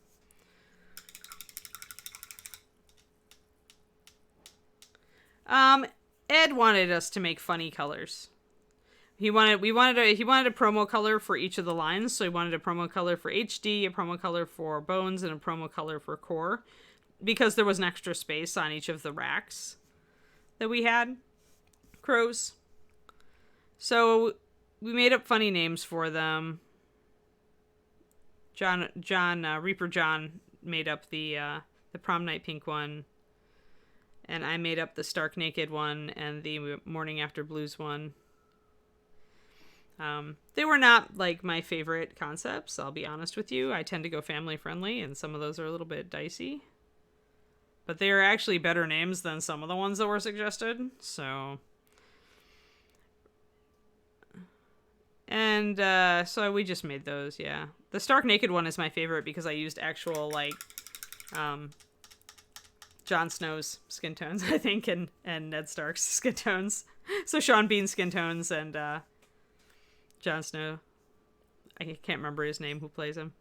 Speaker 1: Ed wanted us to make funny colors. He wanted a promo color for each of the lines. So he wanted a promo color for HD, a promo color for bones, and a promo color for core, because there was an extra space on each of the racks that we had. Crows. So we made up funny names for them. Reaper John made up the prom night pink one. And I made up the stark naked one and the morning after blues one. They were not like my favorite concepts, I'll be honest with you. I tend to go family friendly, and some of those are a little bit dicey. But they are actually better names than some of the ones that were suggested. So. And so we just made those, yeah. The stark naked one is my favorite because I used actual, like, Jon Snow's skin tones, I think, and Ned Stark's skin tones. So Sean Bean's skin tones and Jon Snow. I can't remember his name, who plays him.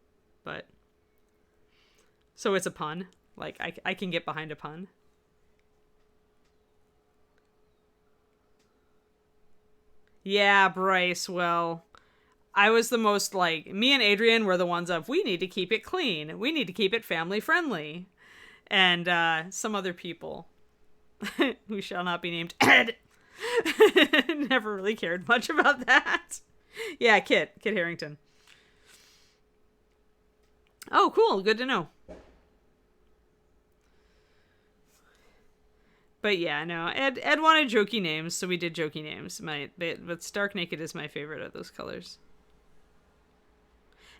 Speaker 1: But so it's a pun. Like, I can get behind a pun. Yeah, Bryce, well, I was the most, like, me and Adrian were the ones of, we need to keep it clean. We need to keep it family friendly. And some other people who shall not be named Ed never really cared much about that. Yeah, Kit Harington. Oh, cool. Good to know. But yeah, no, Ed wanted jokey names, so we did jokey names. But Stark Naked is my favorite of those colors.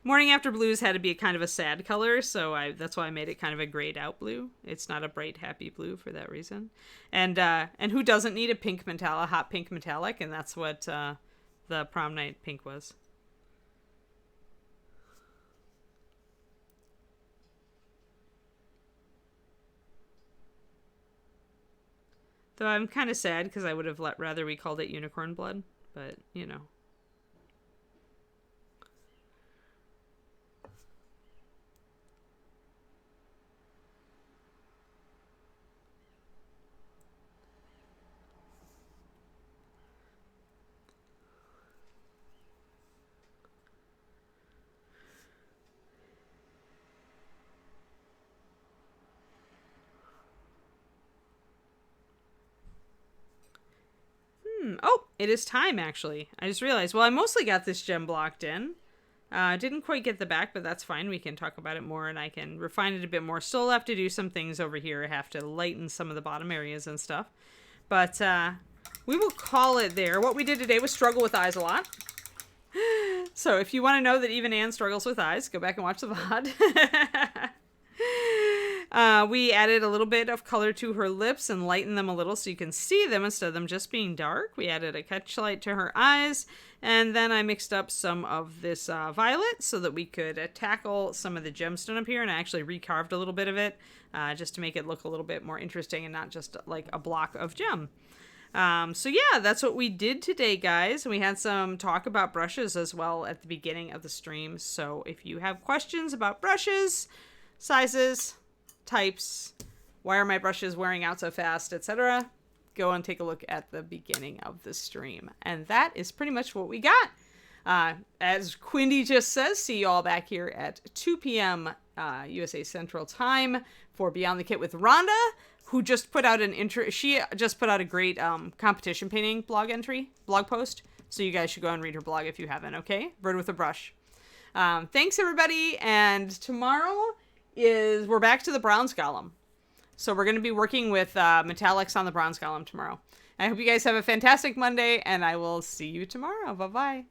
Speaker 1: Morning After Blues had to be kind of a sad color, so that's why I made it kind of a grayed out blue. It's not a bright, happy blue for that reason. And who doesn't need a hot pink metallic? And that's what the prom night pink was. Though I'm kind of sad because I would have rather we called it unicorn blood, but you know. Oh, it is time, actually. I just realized, well, I mostly got this gem blocked in. Didn't quite get the back, but that's fine. We can talk about it more, and I can refine it a bit more. Still have to do some things over here. I have to lighten some of the bottom areas and stuff. But we will call it there. What we did today was struggle with eyes a lot. So if you want to know that even Anne struggles with eyes, go back and watch the VOD. We added a little bit of color to her lips and lightened them a little so you can see them instead of them just being dark. We added a catch light to her eyes, and then I mixed up some of this violet so that we could tackle some of the gemstone up here, and I actually recarved a little bit of it just to make it look a little bit more interesting and not just like a block of gem. So yeah, that's what we did today, guys. We had some talk about brushes as well at the beginning of the stream. So if you have questions about brushes, sizes, types, why are my brushes wearing out so fast, etc., go and take a look at the beginning of the stream. And that is pretty much what we got. As Quindy just says, see you all back here at 2 p.m. USA Central Time for Beyond the Kit with Rhonda, who just put out she just put out a great competition painting blog post. So you guys should go and read her blog if you haven't, okay? Bird with a Brush. Thanks, everybody. And tomorrow we're back to the bronze golem. So we're going to be working with metallics on the bronze golem tomorrow. I hope you guys have a fantastic Monday, and I will see you tomorrow. Bye-bye.